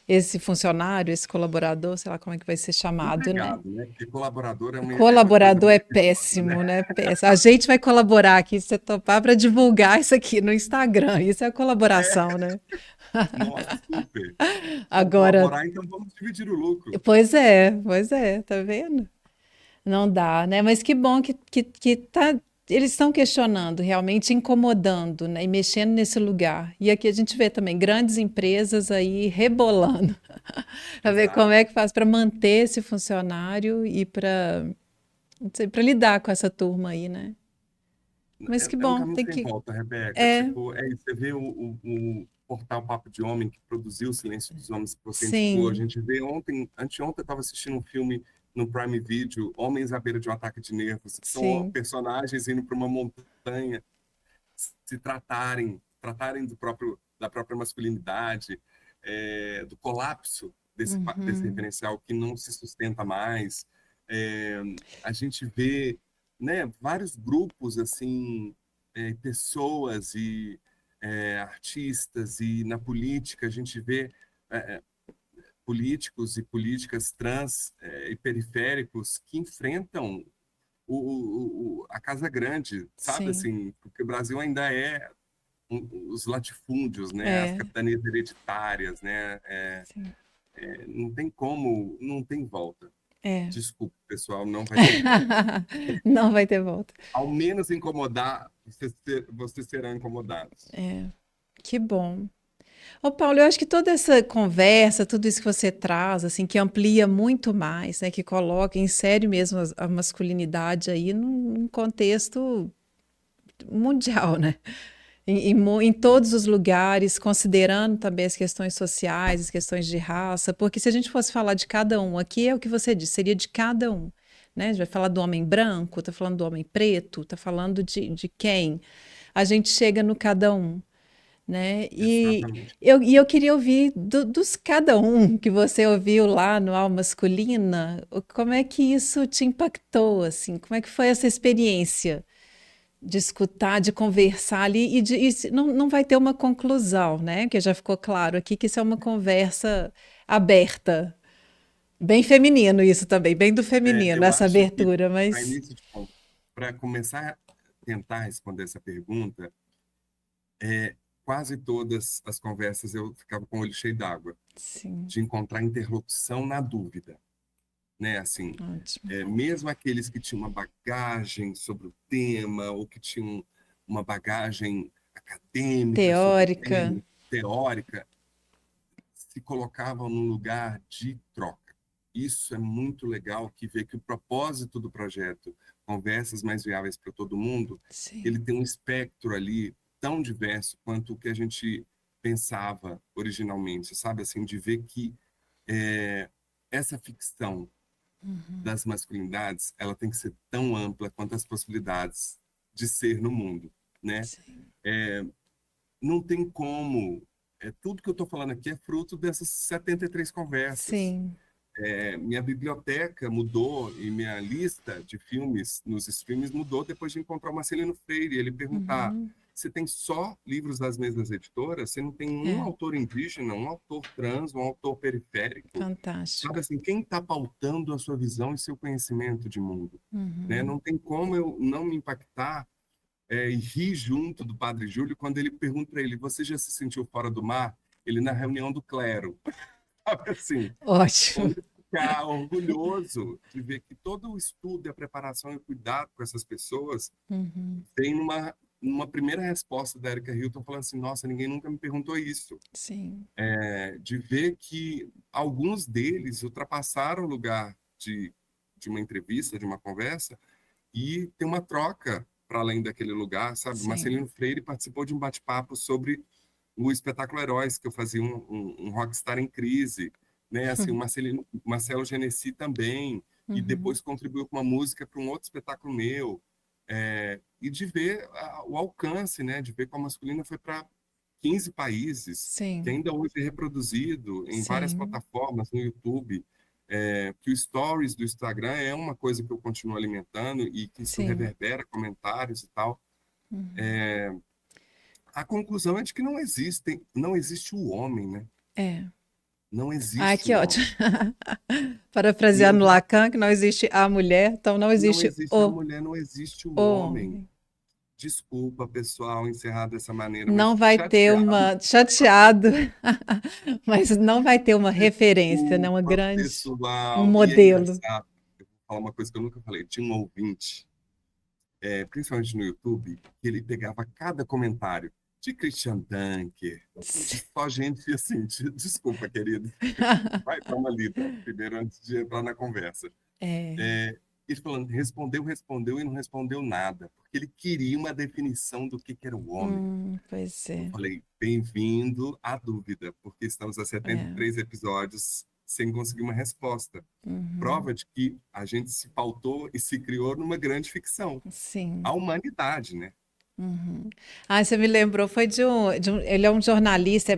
esse funcionário, esse colaborador, sei lá como é que vai ser chamado, né? Empregado, né? Porque colaborador é uma coisa Colaborador é muito perigosa, né? péssimo, né? A gente vai colaborar aqui, se você topar para divulgar isso aqui no Instagram. Isso é colaboração, né? Nossa, super. Vamos Agora, colaborar, então vamos dividir o lucro. pois é, tá vendo? Não dá, né? Mas que bom que tá. eles estão questionando, realmente incomodando, né, e mexendo nesse lugar. E aqui a gente vê também grandes empresas aí rebolando para ver como Exato. é que faz para manter esse funcionário e para lidar com essa turma aí, né? Mas que É um bom, caminho tem sem que. volta, Rebeca. É, Tipo, é isso. Você vê o portal Papo de Homem, que produziu O Silêncio dos Homens, que você indicou. A sim, gente vê ontem, anteontem, eu estava assistindo um filme no Prime Video, Homens à Beira de um Ataque de Nervos, que são sim. personagens indo para uma montanha, se tratarem da própria masculinidade, do colapso desse Uhum, referencial que não se sustenta mais. É, a gente vê, né, vários grupos assim, pessoas e artistas, e na política a gente vê é, políticos e políticas trans e periféricos que enfrentam a Casa Grande, sabe sim, assim, porque o Brasil ainda os latifúndios, né, as é, capitanias hereditárias, né, sim. não tem como, não tem volta. É. Desculpa, pessoal, não vai ter volta. Não vai ter volta. Ao menos incomodar, vocês serão incomodados. Que bom. Ô, Paulo, eu acho que toda essa conversa, tudo isso que você traz, assim, que amplia muito mais, né, que coloca, insere mesmo a masculinidade aí num contexto mundial, né? Em todos os lugares, considerando também as questões sociais, as questões de raça, porque se a gente fosse falar de cada um, aqui é o que você disse, seria de cada um, né? A gente vai falar do homem branco, tá falando do homem preto, tá falando de quem? A gente chega no cada um, né? Exatamente. E eu queria ouvir dos cada um que você ouviu lá no Alma Masculina, como é que isso te impactou, assim? Como é que foi essa experiência? De escutar, de conversar ali não vai ter uma conclusão, né? Porque já ficou claro aqui que isso é uma conversa aberta, bem feminino isso também, bem do feminino, Eu essa acho que, abertura, para mas início de conta, para começar a tentar responder essa pergunta, quase todas as conversas eu ficava com o olho cheio d'água, sim, de encontrar interlocução na dúvida, né? Assim, ótimo. mesmo aqueles que tinham uma bagagem sobre o tema, ou que tinham uma bagagem acadêmica sobre o Teórica, tema, teórica, se colocavam num lugar de troca. Isso é muito legal, que vê que o propósito do projeto Conversas Mais Viáveis para Todo Mundo, ele sim, tem um espectro ali tão diverso quanto o que a gente pensava originalmente, sabe? Assim, de ver que é, essa ficção das masculinidades, ela tem que ser tão ampla quanto as possibilidades de ser no mundo, né? sim, Não tem como. Tudo que eu estou falando aqui é fruto dessas 73 conversas. sim, Minha biblioteca mudou e minha lista de filmes nos streams mudou depois de encontrar o Marcelino Freire. Ele perguntar: uhum, você tem só livros das mesmas editoras? Você não tem um é, autor indígena, um autor trans, um autor periférico? Sabe fantástico. assim, quem está pautando a sua visão e seu conhecimento de mundo? Né? Não tem como eu não me impactar e rir junto do Padre Júlio quando ele pergunta para ele: você já se sentiu fora do mar? Ele na reunião do clero. Sabe assim, Ótimo. como ficar orgulhoso de ver que todo o estudo, a preparação e o cuidado com essas pessoas Uhum, tem numa primeira resposta da Erika Hilton falando assim: nossa, ninguém nunca me perguntou isso. sim, De ver que alguns deles ultrapassaram o lugar de uma entrevista, de uma conversa, e ter uma troca para além daquele lugar, sabe? sim. Marcelino Freire participou de um bate-papo sobre o espetáculo Heróis, que eu fazia um rockstar em crise, né? Assim, Marcelo Genesi também, e Uhum, depois contribuiu com uma música para um outro espetáculo meu, e de ver o alcance, né? De ver como a masculina foi para 15 países, que sim, ainda hoje é reproduzido em várias sim, plataformas no YouTube, que o Stories do Instagram é uma coisa que eu continuo alimentando e que isso sim. reverbera comentários e tal. Uhum. A conclusão é de que não existe o homem, né? É. Não Ai, existe que o ótimo. homem. E eu Parafraseando já Lacan, que não existe a mulher, então não não existe existe a mulher, não existe o homem. homem. Desculpa, pessoal, encerrar dessa maneira, mas Não fico vai ter chateado. uma. Chateado, mas não vai ter uma referência, né? Uma Desculpa, grande. Um pessoal. E é modelo. engraçado. Eu vou falar uma coisa que eu nunca falei. Tinha um ouvinte principalmente no YouTube, que ele pegava cada comentário de Christian Dunker, de só gente assim, desculpa, querido, vai dar uma lida primeiro antes de entrar na conversa. É. É, ele falando, respondeu e não respondeu nada, porque ele queria uma definição do que era o homem. Pois Eu é. falei, bem-vindo à dúvida, porque estamos a É. 73 episódios sem conseguir uma resposta. Uhum. Prova de que a gente se pautou e se criou numa grande ficção. Sim. A humanidade, né? Uhum. Ah, você me lembrou, foi ele é um jornalista,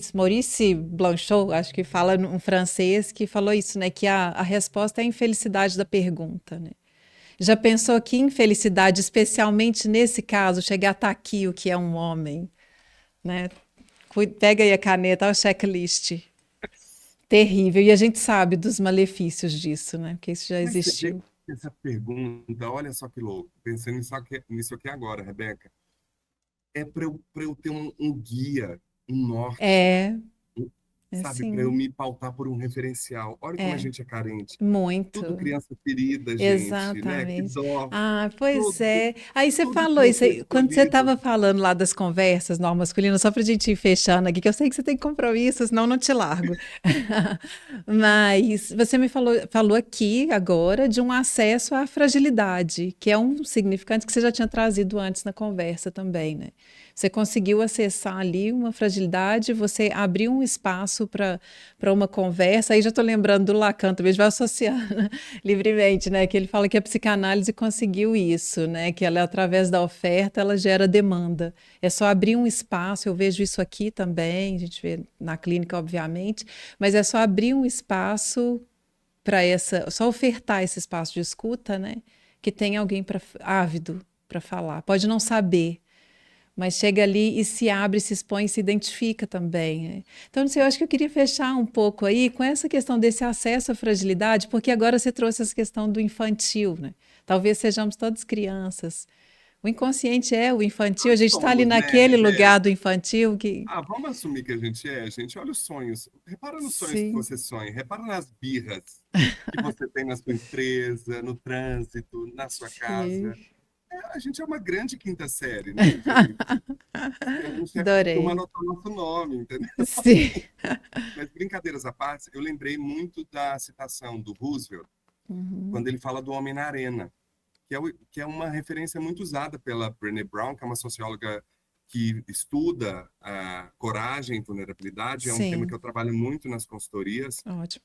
Maurice Blanchot, acho que fala um francês, que falou isso, né, que a resposta é a infelicidade da pergunta, né? Já pensou que infelicidade, especialmente nesse caso, chegar até aqui o que é um homem, né? Pega aí a caneta, olha o checklist. Terrível. E a gente sabe dos malefícios disso, né? Porque isso já Mas você vê existiu. que essa pergunta, olha só que louco, pensando nisso aqui agora, Rebeca, é para eu ter um guia, um norte, É, um- sabe, para eu assim, me pautar por um referencial. Olha como a é, gente é carente. Tudo muito. criança ferida, gente, né? Que Exatamente. dó, Ah, pois tudo, é. Aí você tudo falou que não isso foi aí, quando você escolhido. estava falando lá das conversas no masculino, só para a gente ir fechando aqui, que eu sei que você tem compromisso, senão eu não te largo. Mas você me falou aqui agora de um acesso à fragilidade, que é um significante que você já tinha trazido antes na conversa também, né? Você conseguiu acessar ali uma fragilidade, você abriu um espaço para uma conversa. Aí já estou lembrando do Lacan, talvez vai associar, né, livremente, né? Que ele fala que a psicanálise conseguiu isso, né? Que ela, através da oferta, ela gera demanda. É só abrir um espaço, eu vejo isso aqui também, a gente vê na clínica, obviamente, mas é só abrir um espaço para só ofertar esse espaço de escuta, né? Que tem alguém ávido para falar. Pode não saber, mas chega ali e se abre, se expõe, se identifica também, né? Então, não sei, eu acho que eu queria fechar um pouco aí com essa questão desse acesso à fragilidade, porque agora você trouxe essa questão do infantil, né? Talvez sejamos todas crianças. O inconsciente é o infantil, a Nós gente está ali somos, né, naquele lugar do Rebeca? infantil que. Ah, vamos assumir que a gente é, gente. Olha os sonhos. Repara nos sonhos que Sim, você sonha. Repara nas birras que você tem na sua empresa, no trânsito, na sua sim. casa. A gente é uma grande quinta série, né, gente? A gente é a turma Adorei. anotou nosso nome, entendeu? Sim. Mas brincadeiras à parte, eu lembrei muito da citação do Roosevelt, Uhum. quando ele fala do homem na arena, que é uma referência muito usada pela Brené Brown, que é uma socióloga que estuda a coragem e vulnerabilidade, é um tema que Sim, eu trabalho muito nas consultorias. ótimo.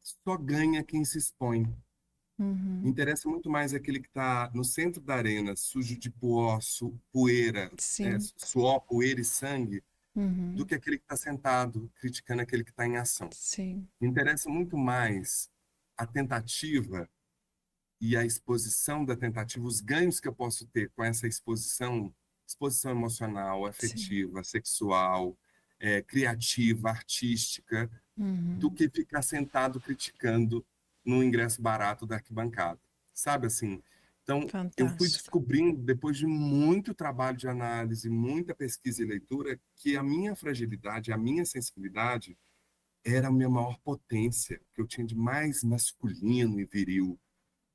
Só ganha quem se expõe. Me Uhum. interessa muito mais aquele que está no centro da arena, sujo de pó, poeira, Sim. suor, poeira e sangue, do Uhum. que aquele que está sentado criticando aquele que está em ação. Sim. Me interessa muito mais a tentativa e a exposição da tentativa, os ganhos que eu posso ter com essa exposição, exposição emocional, Sim. afetiva, sexual, criativa, artística, do Uhum. que ficar sentado criticando no ingresso barato da arquibancada. Sabe assim? Então, eu fui Fantástico. descobrindo, depois de muito trabalho de análise, muita pesquisa e leitura, que a minha fragilidade, a minha sensibilidade era a minha maior potência, que eu tinha de mais masculino e viril.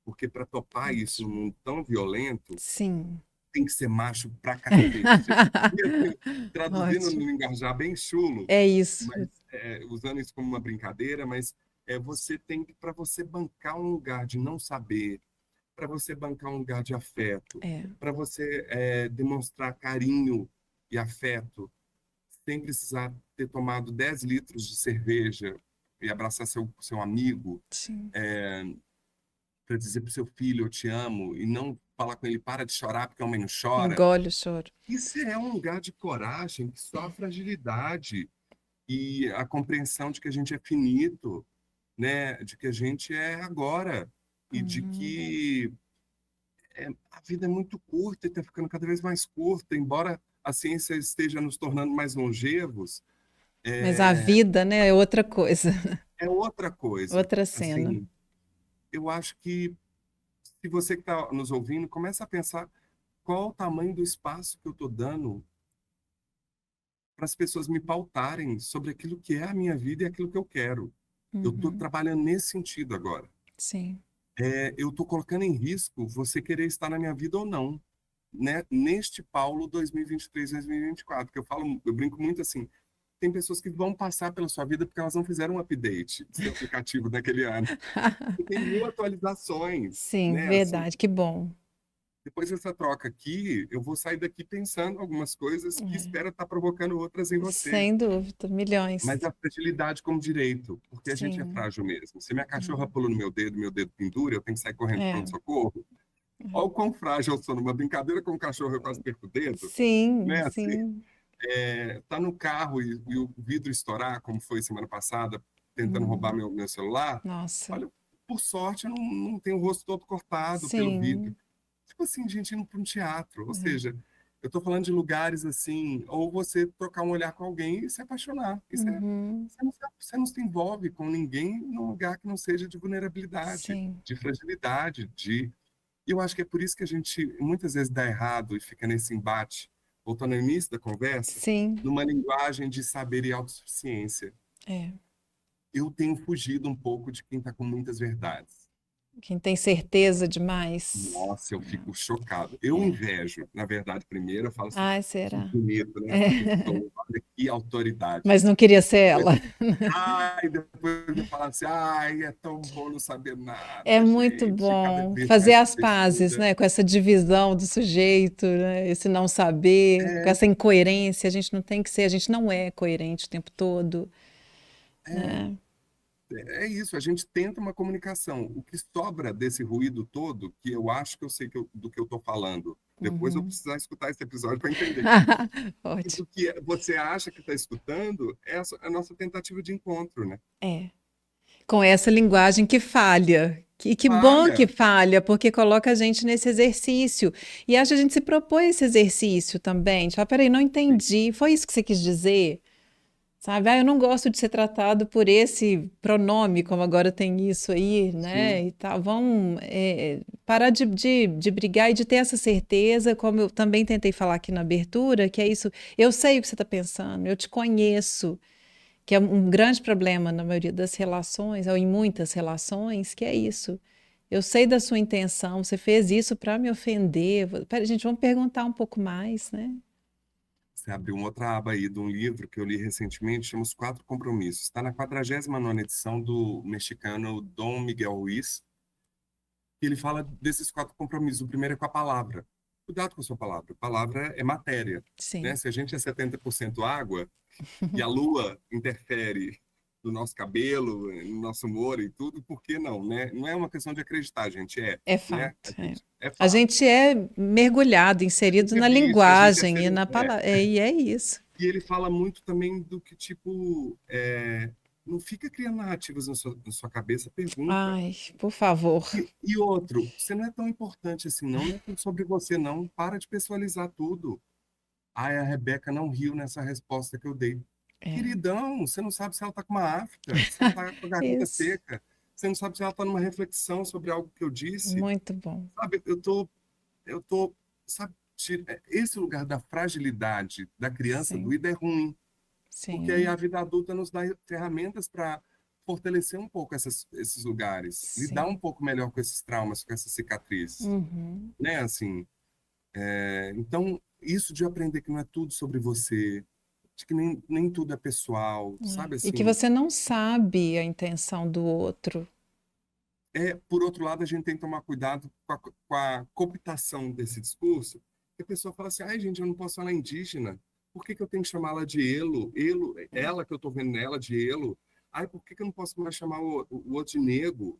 Porque para topar isso num Ótimo. mundo tão violento, Sim. tem que ser macho pra cacete. E assim, traduzindo no Ótimo. linguajar bem chulo, É isso. mas usando isso como uma brincadeira, mas você tem que, para você bancar um lugar de não saber, para você bancar um lugar de afeto, É. para você demonstrar carinho e afeto, sem precisar ter tomado 10 litros de cerveja e abraçar seu amigo, Sim. para dizer para o seu filho, eu te amo, e não falar com ele, para de chorar, porque homem não chora. Engole o choro. Isso é um lugar de coragem, que só a fragilidade e a compreensão de que a gente é finito, né? De que a gente é agora e de Uhum. que a vida é muito curta e está ficando cada vez mais curta, embora a ciência esteja nos tornando mais longevos, Mas a é, vida, né, é outra coisa. é outra coisa. Outra cena. Assim, eu acho que se você que está nos ouvindo, começa a pensar qual o tamanho do espaço que eu estou dando para as pessoas me pautarem sobre aquilo que é a minha vida e aquilo que eu quero. Eu estou Uhum. trabalhando nesse sentido agora. Sim. eu estou colocando em risco você querer estar na minha vida ou não, né? Neste Paulo 2023, 2024, que eu brinco muito assim, tem pessoas que vão passar pela sua vida porque elas não fizeram um update do seu aplicativo naquele ano. E tem 1000 atualizações, Sim, né? Assim, verdade, que bom. depois dessa troca aqui, eu vou sair daqui pensando algumas coisas que espero estar provocando outras em você. Sem dúvida, milhões. Mas a fragilidade como direito, porque a gente é Sim, frágil mesmo. Se minha cachorra pula no meu dedo pendura, eu tenho que sair correndo para é. pronto-socorro. Olha o quão frágil eu sou. Numa brincadeira com o cachorro, eu quase perco o dedo. Sim, Né? Assim, sim. tá no carro e o vidro estourar, como foi semana passada, tentando roubar Hum, meu celular. Nossa, Olha, por sorte, eu não tenho o rosto todo cortado pelo vidro. sim. Tipo assim, gente, indo para um teatro. Ou É. seja, eu estou falando de lugares assim, ou você trocar um olhar com alguém e se apaixonar. Uhum, Você não se envolve com ninguém num lugar que não seja de vulnerabilidade, sim, de fragilidade, de... E eu acho que é por isso que a gente muitas vezes dá errado e fica nesse embate, voltando ao início da conversa, sim, numa linguagem de saber e autossuficiência. é. Eu tenho fugido um pouco de quem está com muitas verdades. Quem tem certeza demais. Nossa, eu fico chocado. Eu É. invejo, na verdade, primeiro eu falo assim, Ai, que será? bonito, né? Essa É. pessoa, olha que autoridade. Mas não queria ser Depois, ela. depois eu falo assim, ai, é tão bom não saber É nada, muito gente. Cada bom vez fazer mais as você pazes, estuda. né, com essa divisão do sujeito, né, esse não saber, com É, essa incoerência. A gente não tem que ser, a gente não é coerente o tempo todo, é, né? é isso, a gente tenta uma comunicação. O que sobra desse ruído todo, que eu acho que eu sei do que eu estou falando, depois eu vou Uhum. precisar escutar esse episódio para entender. E Ótimo. do que você acha que está escutando, é a nossa tentativa de encontro, né? É. Com essa linguagem que falha. Que bom que Falha. falha, porque coloca a gente nesse exercício. E acho que a gente se propõe esse exercício também. Tipo, peraí, não entendi. Foi isso que você quis dizer? Sabe? Ah, eu não gosto de ser tratado por esse pronome, como agora tem isso aí, né? Sim, E tal. Vamos parar de brigar e de ter essa certeza, como eu também tentei falar aqui na abertura, que é isso. Eu sei o que você está pensando, eu te conheço, que é um grande problema na maioria das relações, ou em muitas relações, que é isso. Eu sei da sua intenção, você fez isso para me ofender. Pera, gente, vamos perguntar um pouco mais, né? você abriu uma outra aba aí de um livro que eu li recentemente, chama Os Quatro Compromissos. Está na 49ª edição do mexicano Dom Miguel Ruiz, e ele fala desses quatro compromissos. O primeiro é com a palavra. Cuidado com a sua palavra. A palavra é matéria, né? Sim, Se a gente é 70% água e a lua interfere no nosso cabelo, no nosso humor e tudo, por que não, né? Não é uma questão de acreditar, gente, é né? fato. A É. gente é A fato. gente é mergulhado, A inserido gente é na bicho, a gente é linguagem ser e na humano. palavra. E é isso. E ele fala muito também do que, tipo, não fica criando narrativas na sua cabeça, pergunta. Ai, por favor. E outro, você não é tão importante assim, não é tudo sobre você, não. Para de pessoalizar tudo. Ai, a Rebeca não riu nessa resposta que eu dei. É, Queridão, você não sabe se ela está com uma afta, se ela está com a garganta isso. seca, você não sabe se ela está numa reflexão sobre algo que eu disse. Muito bom. Sabe, eu tô, sabe, esse lugar da fragilidade da criança Sim, doída é ruim. Porque aí a sim, vida adulta nos dá ferramentas para fortalecer um pouco esses lugares, lidar um sim. pouco melhor com esses traumas, com essas cicatrizes, Uhum. né? Assim, então, isso de aprender que não é tudo sobre você, de que nem tudo é pessoal, É. sabe E que assim? você não sabe a intenção do outro. Por outro lado, a gente tem que tomar cuidado com a cooptação desse discurso, que a pessoa fala assim, ai, gente, eu não posso falar indígena, por que que eu tenho que chamá-la de elo? Elo, ela que eu estou vendo nela de elo. Ai, por que que eu não posso mais chamar o outro de nego?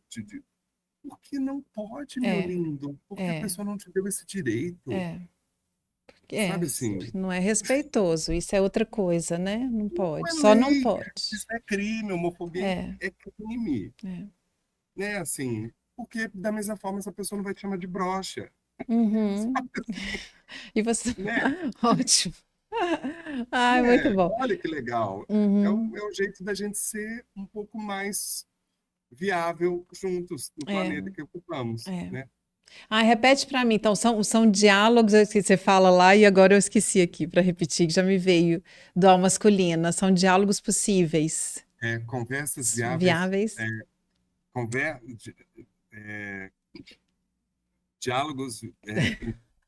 Porque não pode, meu É, lindo, porque a é, pessoa não te deu esse direito, é, sabe assim? não é respeitoso. Isso é outra coisa, né? Não Não pode. é Só não lei, pode. isso é crime, homofobia É, é crime, é. né? Assim, porque da mesma forma essa pessoa não vai te chamar de broxa, Uhum. sabe assim, E você. né? Ótimo. Ai, muito bom. Olha que legal. É Uhum. o, é o jeito da gente ser um pouco mais viável juntos no É, planeta que ocupamos, é. né? Ah, repete para mim. Então, são diálogos que você fala lá e agora eu esqueci aqui para repetir, que já me veio do alma masculina. São diálogos possíveis, Conversas viáveis, viáveis. conver, é, diálogos.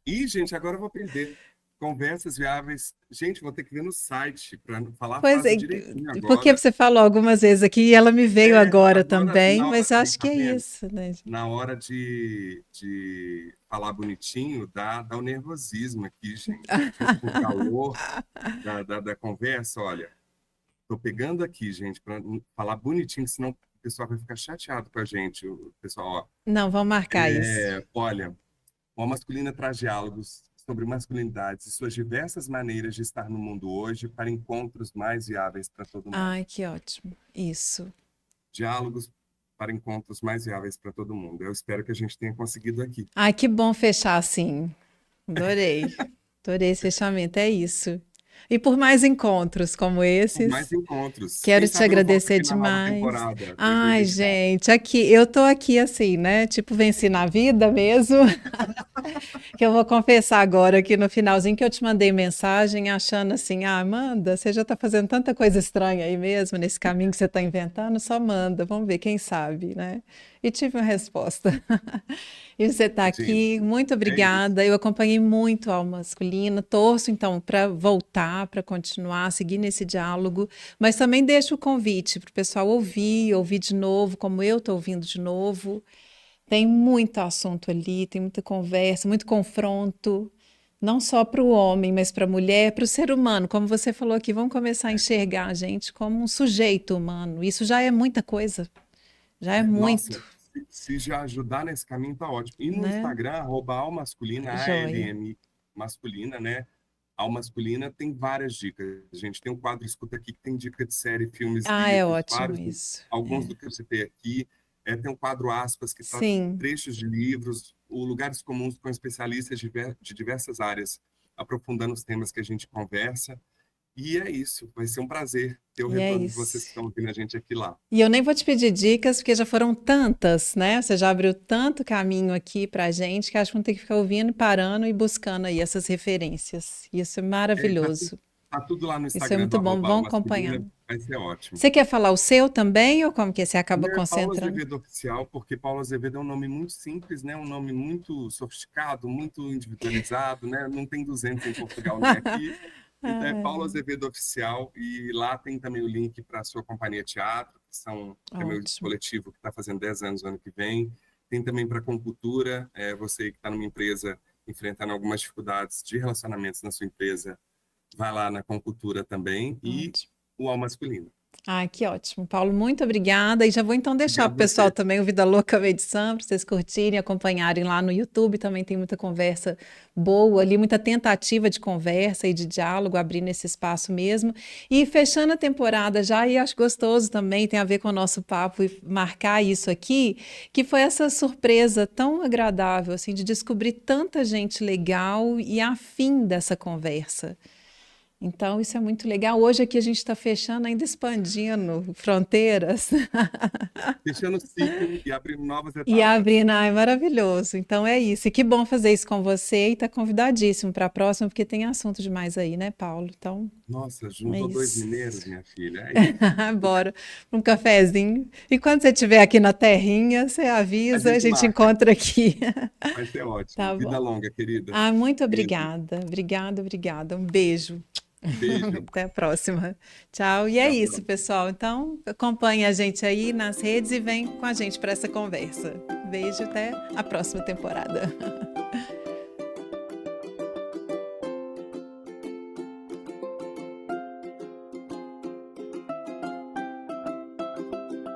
Ih, gente, agora eu vou perder. Conversas viáveis. Gente, vou ter que ver no site para falar a Pois é, frase direitinho porque agora. você falou algumas vezes aqui e ela me veio agora Agora, também, mas eu acho que tá é vendo? isso, né? Na hora de falar bonitinho, dá o nervosismo aqui, gente. Com o calor da conversa, olha. Tô pegando aqui, gente, para falar bonitinho, senão o pessoal vai ficar chateado com a gente. O pessoal, ó, Não, vamos marcar isso. olha, o Masculina traz diálogos sobre masculinidades e suas diversas maneiras de estar no mundo hoje para encontros mais viáveis para todo mundo. Ai, que ótimo. Isso. Diálogos para encontros mais viáveis para todo mundo. Eu espero que a gente tenha conseguido aqui. Ai, que bom fechar assim. Adorei. Adorei esse fechamento. É isso. E por mais encontros como Por mais esses, encontros. Quem quero te sabe eu não volto agradecer aqui na nova demais. temporada, Ai, 2024. gente, aqui, eu tô aqui assim, né? Tipo, venci na vida mesmo. Que eu vou confessar agora aqui no finalzinho que eu te mandei mensagem achando assim, ah, manda, você já está fazendo tanta coisa estranha aí mesmo, nesse caminho que você está inventando, só manda, vamos ver, quem sabe, né? E tive uma resposta. E você está Gente, aqui, muito é isso. obrigada. Eu acompanhei muito a Alma Masculina, torço então para voltar, para continuar, seguir nesse diálogo, mas também deixo o convite para o pessoal ouvir de novo, como eu estou ouvindo de novo. Tem muito assunto ali, tem muita conversa, muito confronto, não só para o homem, mas para a mulher, para o ser humano. Como você falou aqui, vamos começar a É. enxergar a gente como um sujeito humano. Isso já é muita coisa, já é Nossa, muito, se já ajudar nesse caminho, tá ótimo. E no né? Instagram, @almasculina, Joia. ALM masculina, né? Almasculina tem várias dicas. A gente tem um quadro Escuta Aqui que tem dica de série, filmes e Ah, é livros. ótimo isso. Alguns É. do que eu citei aqui. Tem um quadro Aspas que traz Sim, trechos de livros, o Lugares Comuns com especialistas de diversas áreas, aprofundando os temas que a gente conversa. E é isso. Vai ser um prazer ter o e é retorno de vocês isso. que estão ouvindo a gente aqui lá. E eu nem vou te pedir dicas, porque já foram tantas, né? Você já abriu tanto caminho aqui pra gente que acho que vamos ter que ficar ouvindo, parando e buscando aí essas referências. Isso é Tá, maravilhoso. tá tudo lá no Isso é Instagram do muito bom. Vão @almasculina. acompanhando. Vai ser ótimo. Você quer falar o seu também, ou como que você O acaba meu é Paulo concentrando? Azevedo Oficial, porque Paulo Azevedo é um nome muito simples, né? Um nome muito sofisticado, muito individualizado, né? Não tem 200 em Portugal nem aqui. Então é Paulo Ai, Azevedo Oficial e lá tem também o link para a sua companhia teatro, que é meu ótimo. coletivo que está fazendo 10 anos no ano que vem. Tem também para Comcultura, você que está numa empresa enfrentando algumas dificuldades de relacionamentos na sua empresa, vai lá na Comcultura também e Ótimo. o Al Masculino. Ai, que ótimo. Paulo, muito obrigada. E já vou então deixar para Obrigado o a pessoal você. também o Vida Louca Medição, para vocês curtirem, acompanharem lá no YouTube. Também tem muita conversa boa ali, muita tentativa de conversa e de diálogo, abrindo esse espaço mesmo. E fechando a temporada já, e acho gostoso também, tem a ver com o nosso papo e marcar isso aqui, que foi essa surpresa tão agradável, assim, de descobrir tanta gente legal e afim dessa conversa. Então, isso é muito legal. Hoje aqui a gente está fechando, ainda expandindo fronteiras Fechando o ciclo e abrindo novas e etapas. abrindo. Ai, maravilhoso. Então é isso. E que bom fazer isso com você e está convidadíssimo para a próxima, porque tem assunto demais aí, né, Paulo? Então, Nossa, é juntou dois isso. mineiros, minha filha. É isso. Bora para um cafezinho. E quando você estiver aqui na terrinha, você A avisa, a gente gente marca. encontra aqui. Vai ser ótimo. Tá Vida bom. longa, querida. Ah, muito Beijo. obrigada. Obrigada, obrigada. Um beijo. Beijo. Até a próxima. Tchau. E Até é a isso, próxima. pessoal. Então, acompanhe a gente aí nas redes e vem com a gente para essa conversa. Beijo, até a próxima temporada.